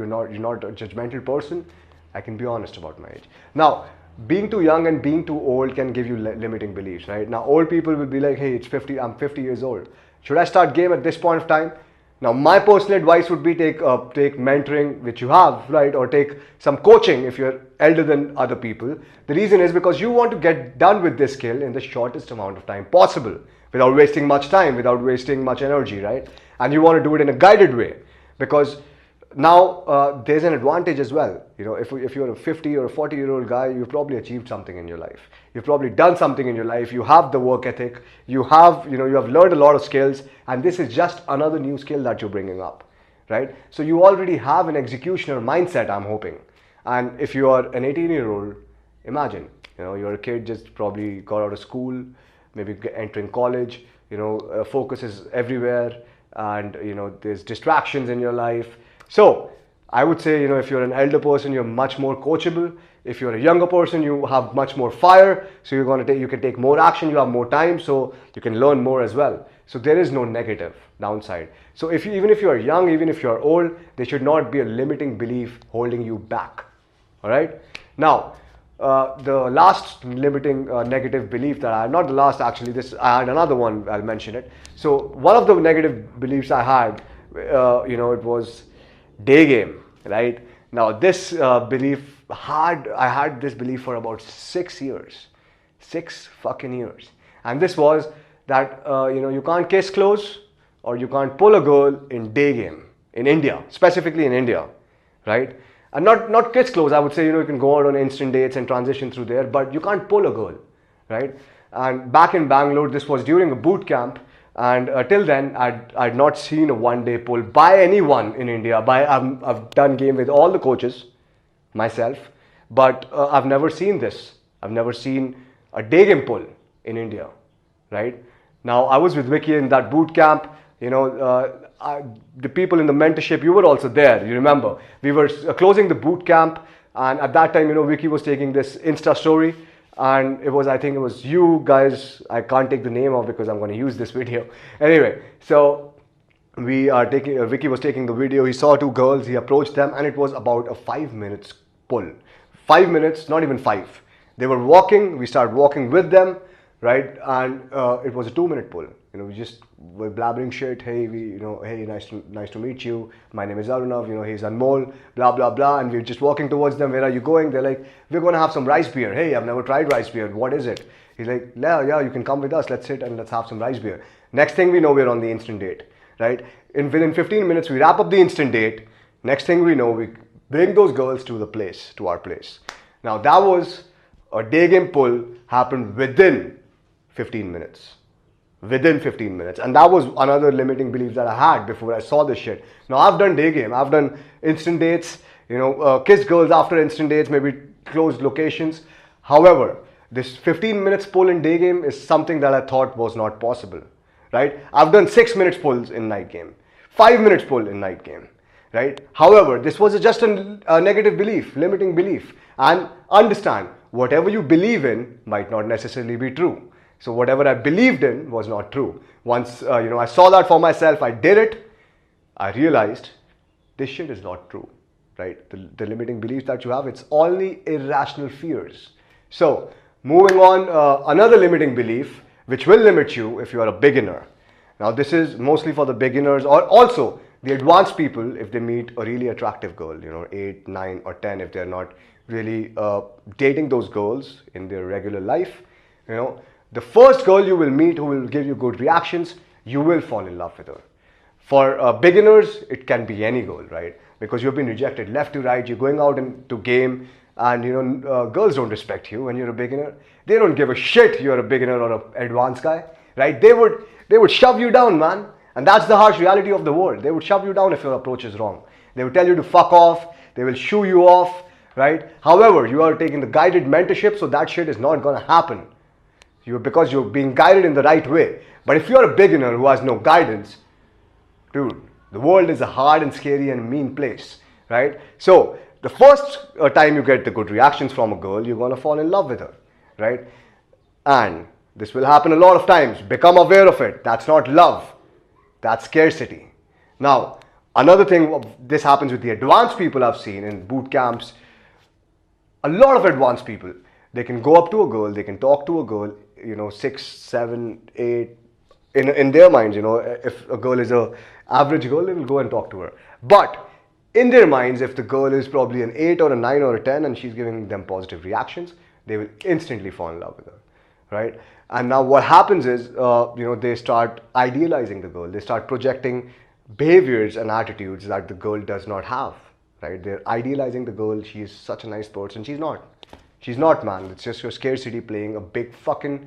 not a judgmental person, I can be honest about my age. Now, being too young and being too old can give you limiting beliefs, right? Now, old people will be like, hey, it's 50, I'm 50 years old. Should I start game at this point of time? Now, my personal advice would be take mentoring, which you have, right? Or take some coaching if you're elder than other people. The reason is because you want to get done with this skill in the shortest amount of time possible, without wasting much time, without wasting much energy, right? And you want to do it in a guided way, because now there's an advantage as well. You know, if you're a 50 or a 40-year-old guy, you've probably achieved something in your life. You've probably done something in your life. You have the work ethic. You have learned a lot of skills, and this is just another new skill that you're bringing up, right? So you already have an executioner mindset, I'm hoping. And if you are an 18-year-old, imagine, you know, you're a kid just probably got out of school, maybe entering college, you know, focus is everywhere, and, you know, there's distractions in your life. So I would say, you know, if you're an elder person, you're much more coachable. If you're a younger person, you have much more fire. So you can take more action, you have more time, so you can learn more as well. So there is no negative downside. So even if you're young, even if you're old, there should not be a limiting belief holding you back. All right. Now, the last limiting negative belief that I had, not the last actually, I had another one, I'll mention it. So one of the negative beliefs I had, it was day game, right? Now this belief I had this belief for about 6 years, 6 fucking years. And this was that, you can't kiss close or you can't pull a girl in day game, in India, specifically in India, right? And not kids close, I would say, you can go out on instant dates and transition through there, but you can't pull a girl, right? And back in Bangalore, this was during a boot camp, and till then, I'd not seen a one-day pull by anyone in India. I've done game with all the coaches myself, but I've never seen this. I've never seen a day game pull in India, right? Now, I was with Vicky in that boot camp, the people in the mentorship, you were also there, you remember. We were closing the boot camp, and at that time, Vicky was taking this Insta story, and I think it was you guys, I can't take the name off because I'm going to use this video. Anyway, so Vicky was taking the video, he saw 2 girls, he approached them, and it was about a 5 minutes pull. 5 minutes, not even 5. They were walking, we started walking with them, right? And it was a 2-minute pull. We just were blabbering shit. Hey, hey, nice to meet you. My name is Arunav. He's Anmol. Blah blah blah. And we're just walking towards them. Where are you going? They're like, we're gonna have some rice beer. Hey, I've never tried rice beer. What is it? He's like, yeah, you can come with us. Let's sit and let's have some rice beer. Next thing we know, we're on the instant date, right? Within 15 minutes, we wrap up the instant date. Next thing we know, we bring those girls to our place. Now that was a day game pull happened within 15 minutes. Within 15 minutes. And that was another limiting belief that I had before I saw this shit. Now I've done day game, I've done instant dates, kiss girls after instant dates, maybe closed locations. However, this 15 minutes pull in day game is something that I thought was not possible, right? I've done 6 minutes pulls in night game, 5 minutes pull in night game, right? However, this was just a negative belief, limiting belief. And understand, whatever you believe in might not necessarily be true. So whatever I believed in was not true. Once, I saw that for myself, I did it, I realized this shit is not true, right? The limiting beliefs that you have, it's only irrational fears. So moving on, another limiting belief, which will limit you if you are a beginner. Now this is mostly for the beginners or also the advanced people if they meet a really attractive girl, 8, 9 or 10, if they're not really dating those girls in their regular life, the first girl you will meet who will give you good reactions, you will fall in love with her. For beginners, it can be any girl, right? Because you've been rejected left to right, you're going out into game, and girls don't respect you when you're a beginner. They don't give a shit you're a beginner or an advanced guy, right? They would shove you down, man. And that's the harsh reality of the world. They would shove you down if your approach is wrong. They would tell you to fuck off, they will shoo you off, right? However, you are taking the guided mentorship, so that shit is not gonna happen. Because you're being guided in the right way. But if you're a beginner who has no guidance, dude, the world is a hard and scary and mean place, right? So the first time you get the good reactions from a girl, you're gonna fall in love with her, right? And this will happen a lot of times. Become aware of it. That's not love, that's scarcity. Now, another thing, this happens with the advanced people I've seen in boot camps. A lot of advanced people, they can go up to a girl, they can talk to a girl, 6, 7, 8, in their minds, if a girl is a average girl, they will go and talk to her. But in their minds, if the girl is probably an 8 or a 9 or a 10 and she's giving them positive reactions, they will instantly fall in love with her, right? And now what happens is, they start idealizing the girl. They start projecting behaviors and attitudes that the girl does not have, right? They're idealizing the girl. She is such a nice person. She's not. She's not, man. It's just your scarcity playing a big fucking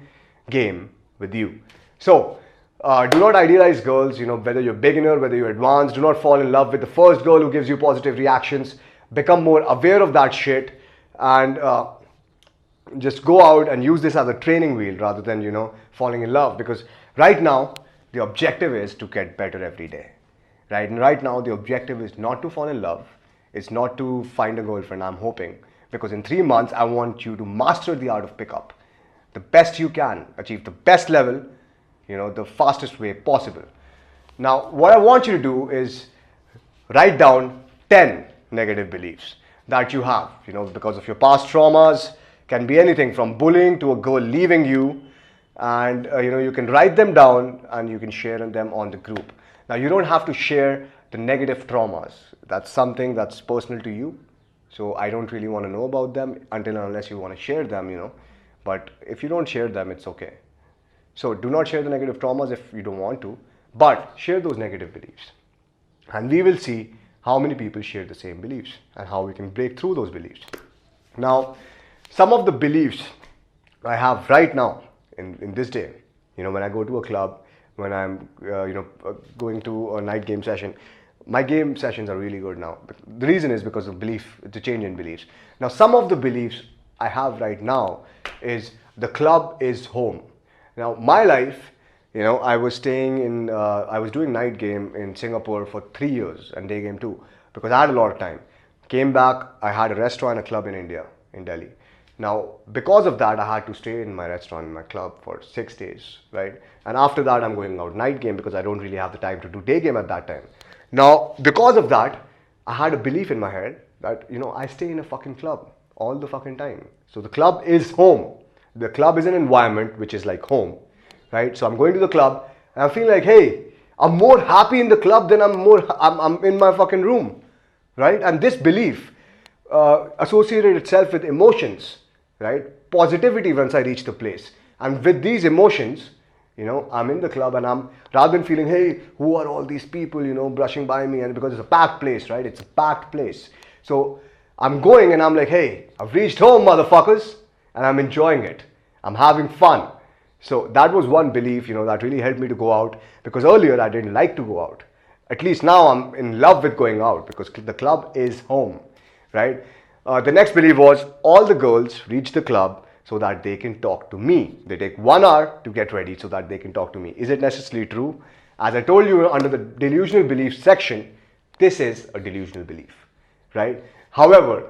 game with you. So, do not idealize girls, whether you're beginner, whether you're advanced. Do not fall in love with the first girl who gives you positive reactions. Become more aware of that shit and just go out and use this as a training wheel rather than, falling in love. Because right now, the objective is to get better every day, right? And right now, the objective is not to fall in love. It's not to find a girlfriend, I'm hoping. Because in 3 months, I want you to master the art of pickup. The best you can, achieve the best level, the fastest way possible. Now, what I want you to do is write down 10 negative beliefs that you have, because of your past traumas, Can be anything from bullying to a girl leaving you, and you can write them down and you can share them on the group. Now you don't have to share the negative traumas. That's something that's personal to you. So I don't really want to know about them until and unless you want to share them, But if you don't share them, it's okay. So do not share the negative traumas if you don't want to, but share those negative beliefs. And we will see how many people share the same beliefs and how we can break through those beliefs. Now, some of the beliefs I have right now in this day, when I go to a club, when I'm going to a night game session, my game sessions are really good now. The reason is because of belief, the change in beliefs. Now, some of the beliefs I have right now is the club is home. Now, my life, I was I was doing night game in Singapore for 3 years and day game too, because I had a lot of time. Came back, I had a restaurant and a club in India, in Delhi. Now, because of that, I had to stay in my restaurant, in my club for 6 days, right? And after that, I'm going out night game because I don't really have the time to do day game at that time. Now, because of that, I had a belief in my head that, I stay in a fucking club all the fucking time. So the club is home. The club is an environment which is like home, right? So I'm going to the club and I feel like, hey, I'm more happy in the club than I'm in my fucking room, right? And this belief associated itself with emotions, right? Positivity once I reach the place. And with these emotions, I'm in the club and I'm, rather than feeling, hey, who are all these people, brushing by me, and because it's a packed place, right? It's a packed place. So I'm going and I'm like, hey, I've reached home, motherfuckers, and I'm enjoying it. I'm having fun. So that was one belief, that really helped me to go out, because earlier I didn't like to go out. At least now I'm in love with going out because the club is home, right? The next belief was all the girls reach the club so that they can talk to me. They take 1 hour to get ready so that they can talk to me. Is it necessarily true? As I told you under the delusional belief section, this is a delusional belief, right? However,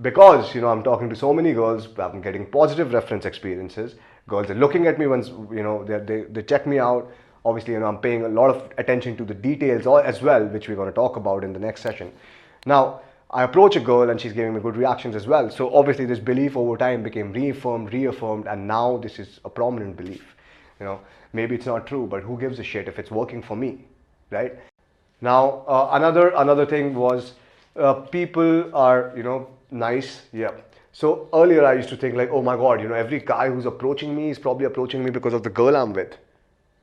because I'm talking to so many girls, I'm getting positive reference experiences. Girls are looking at me once, they check me out. Obviously, I'm paying a lot of attention to the details as well, which we're going to talk about in the next session. Now, I approach a girl and she's giving me good reactions as well. So obviously this belief over time became reaffirmed, and now this is a prominent belief. Maybe it's not true, but who gives a shit if it's working for me, right? Now, another thing was people are, nice. Yeah. So earlier I used to think like, oh my God, every guy who's approaching me is probably approaching me because of the girl I'm with,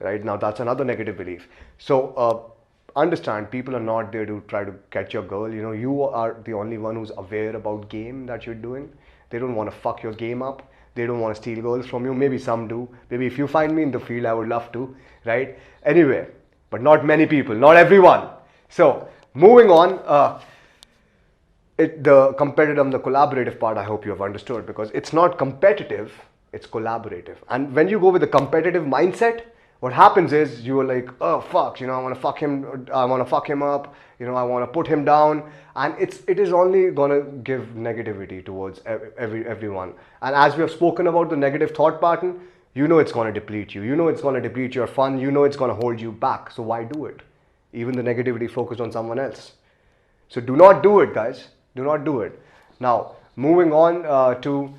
right? Now that's another negative belief. So understand, people are not there to try to catch your girl. You are the only one who's aware about game that you're doing. They don't want to fuck your game up. They don't want to steal girls from you. Maybe some do. Maybe if you find me in the field, I would love to, right? Anyway, but not many people, not everyone. So moving on, the competitive and the collaborative part, I hope you have understood, because it's not competitive, it's collaborative. And when you go with a competitive mindset, what happens is you are like, oh fuck, I want to fuck him, I want to fuck him up, I want to put him down, and it is only gonna give negativity towards everyone. And as we have spoken about the negative thought pattern, it's gonna deplete you. It's gonna deplete your fun. It's gonna hold you back. So why do it? Even the negativity focused on someone else. So do not do it, guys. Do not do it. Now, moving on to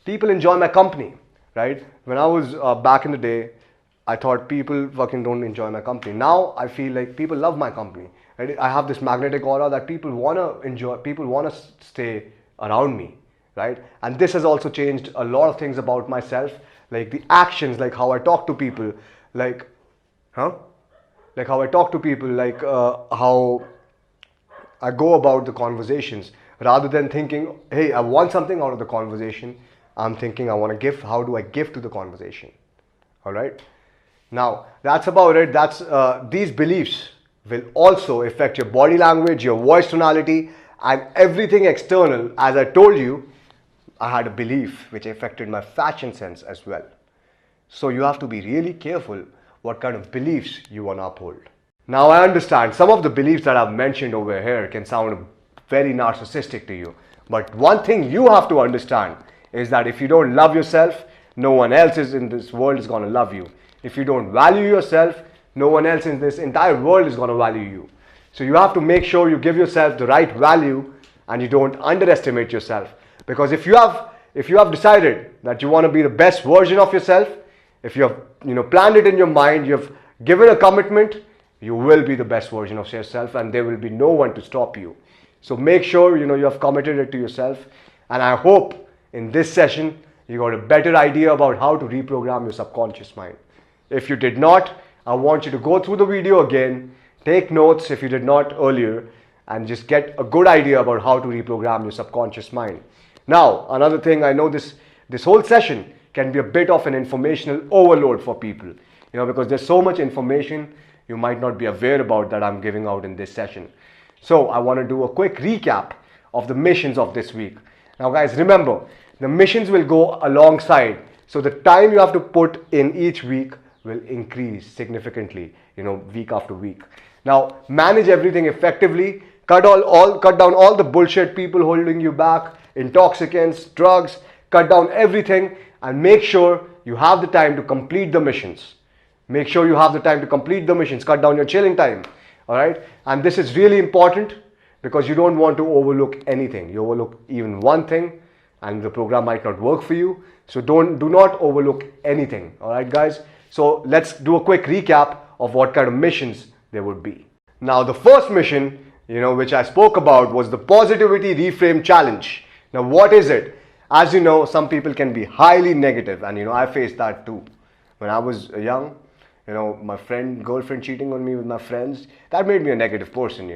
people enjoy my company, right? When I was back in the day, I thought people fucking don't enjoy my company. Now I feel like people love my company. Right? I have this magnetic aura that people wanna enjoy, people wanna stay around me, right? And this has also changed a lot of things about myself, like the actions, like how I talk to people, like how I go about the conversations. Rather than thinking, hey, I want something out of the conversation, I'm thinking I want to give. How do I give to the conversation? All right. Now, that's about it. These beliefs will also affect your body language, your voice tonality, and everything external. As I told you, I had a belief which affected my fashion sense as well. So you have to be really careful what kind of beliefs you want to uphold. Now, I understand some of the beliefs that I've mentioned over here can sound very narcissistic to you. But one thing you have to understand is that if you don't love yourself, no one else in this world is going to love you. If you don't value yourself, no one else in this entire world is going to value you. So you have to make sure you give yourself the right value and you don't underestimate yourself. Because if you have if you have decided that you want to be the best version of yourself, if you have planned it in your mind, you have given a commitment, you will be the best version of yourself, and there will be no one to stop you. So make sure you have committed it to yourself, and I hope in this session you got a better idea about how to reprogram your subconscious mind. If you did not, I want you to go through the video again, take notes if you did not earlier, and just get a good idea about how to reprogram your subconscious mind. Now, another thing, I know this whole session can be a bit of an informational overload for people, because there's so much information you might not be aware about that I'm giving out in this session. So I want to do a quick recap of the missions of this week. Now guys, remember, the missions will go alongside, so the time you have to put in each week will increase significantly, week after week. Now, manage everything effectively, cut down all the bullshit, people holding you back, intoxicants, drugs, cut down everything, and make sure you have the time to complete the missions. Make sure you have the time to complete the missions, cut down your chilling time, all right? And this is really important because you don't want to overlook anything. You overlook even one thing and the program might not work for you. So do not overlook anything, all right guys? So let's do a quick recap of what kind of missions there would be. Now the first mission, which I spoke about, was the Positivity Reframe Challenge. Now what is it? As you know, some people can be highly negative, and I faced that too. When I was young, my girlfriend cheating on me with my friends, that made me a negative person,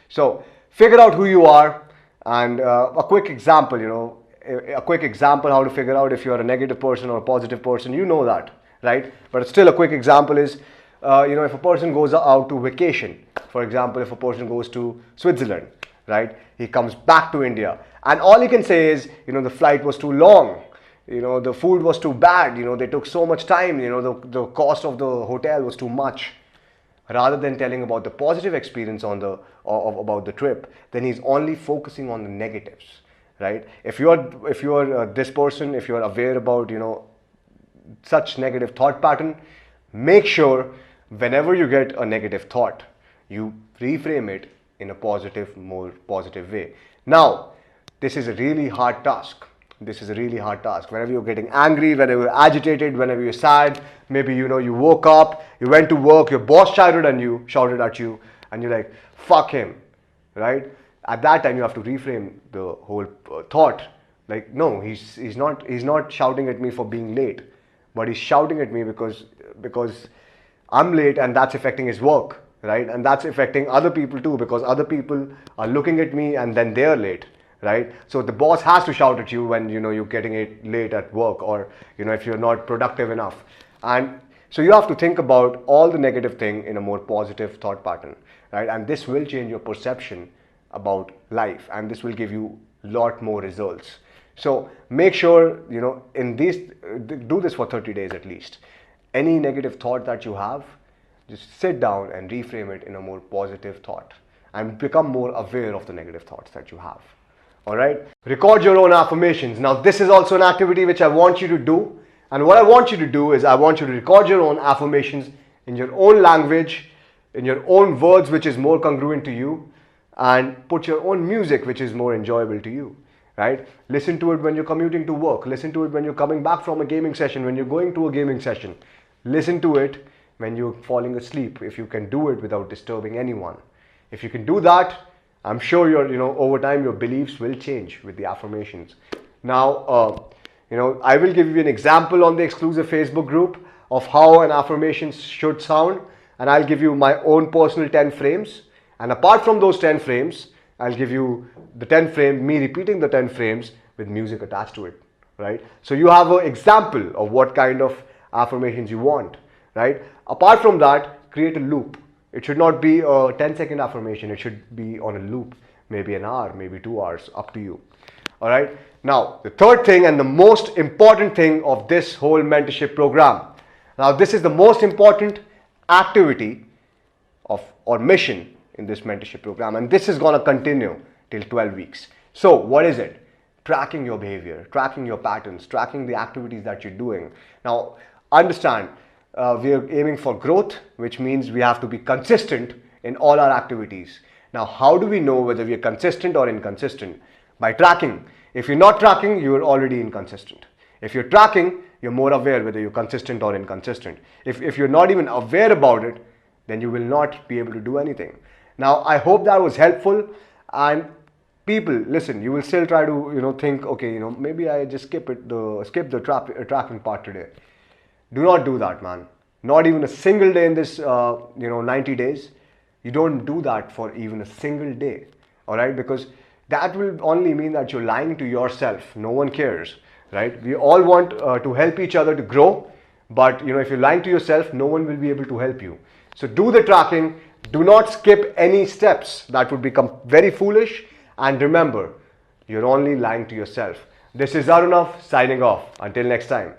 So figure out who you are, and a quick example, how to figure out if you're a negative person or a positive person, that, right? But still a quick example is, if a person goes out to vacation, for example, if a person goes to Switzerland, right? He comes back to India, and all he can say is, the flight was too long, the food was too bad, they took so much time, the cost of the hotel was too much. Rather than telling about the positive experience about the trip, then he's only focusing on the negatives, right? If you're this person, if you're aware about such negative thought pattern, make sure whenever you get a negative thought, you reframe it in a more positive way. Now, this is a really hard task. Whenever you're getting angry, whenever you're agitated, whenever you're sad, maybe you woke up, you went to work, your boss shouted at you, and you're like, fuck him, right? At that time, you have to reframe the whole thought. Like, no, he's not shouting at me for being late, but he's shouting at me because I'm late, and that's affecting his work, right? And that's affecting other people too, because other people are looking at me and then they're late, right? So the boss has to shout at you when you're getting it late at work, or if you're not productive enough. And so you have to think about all the negative thing in a more positive thought pattern, right? And this will change your perception about life, and this will give you a lot more results. So make sure do this for 30 days at least. Any negative thought that you have, just sit down and reframe it in a more positive thought, and become more aware of the negative thoughts that you have. All right? Record your own affirmations. Now this is also an activity which I want you to do, and what I want you to do is I want you to record your own affirmations in your own language, in your own words which is more congruent to you, and put your own music which is more enjoyable to you, right? Listen to it when you're commuting to work, listen to it when you're coming back from a gaming session, when you're going to a gaming session, listen to it when you're falling asleep, if you can do it without disturbing anyone. If you can do that, I'm sure over time your beliefs will change with the affirmations. Now, I will give you an example on the exclusive Facebook group of how an affirmation should sound, and I'll give you my own personal 10 frames. And apart from those 10 frames, I'll give you the 10 frames, me repeating the 10 frames with music attached to it, right? So you have an example of what kind of affirmations you want, right? Apart from that, create a loop. It should not be a 10-second affirmation. It should be on a loop, maybe an hour, maybe 2 hours, up to you. All right. Now, the third thing and the most important thing of this whole mentorship program. Now, this is the most important activity or mission in this mentorship program, and this is going to continue till 12 weeks. So what is it? Tracking your behavior, tracking your patterns, tracking the activities that you're doing. Now, understand, we are aiming for growth, which means we have to be consistent in all our activities. Now, how do we know whether we are consistent or inconsistent? By tracking. If you're not tracking, you're already inconsistent. If you're tracking, you're more aware whether you're consistent or inconsistent. If you're not even aware about it, then you will not be able to do anything. Now, I hope that was helpful. And people, listen, you will still try to think, okay, maybe I just skip the tracking part today. Do not do that, man. Not even a single day in this 90 days. You don't do that for even a single day. All right, because that will only mean that you're lying to yourself. No one cares, right? We all want to help each other to grow, but if you're lying to yourself, no one will be able to help you. So do the tracking. Do not skip any steps. That would become very foolish. And remember, you're only lying to yourself. This is Arunav signing off. Until next time.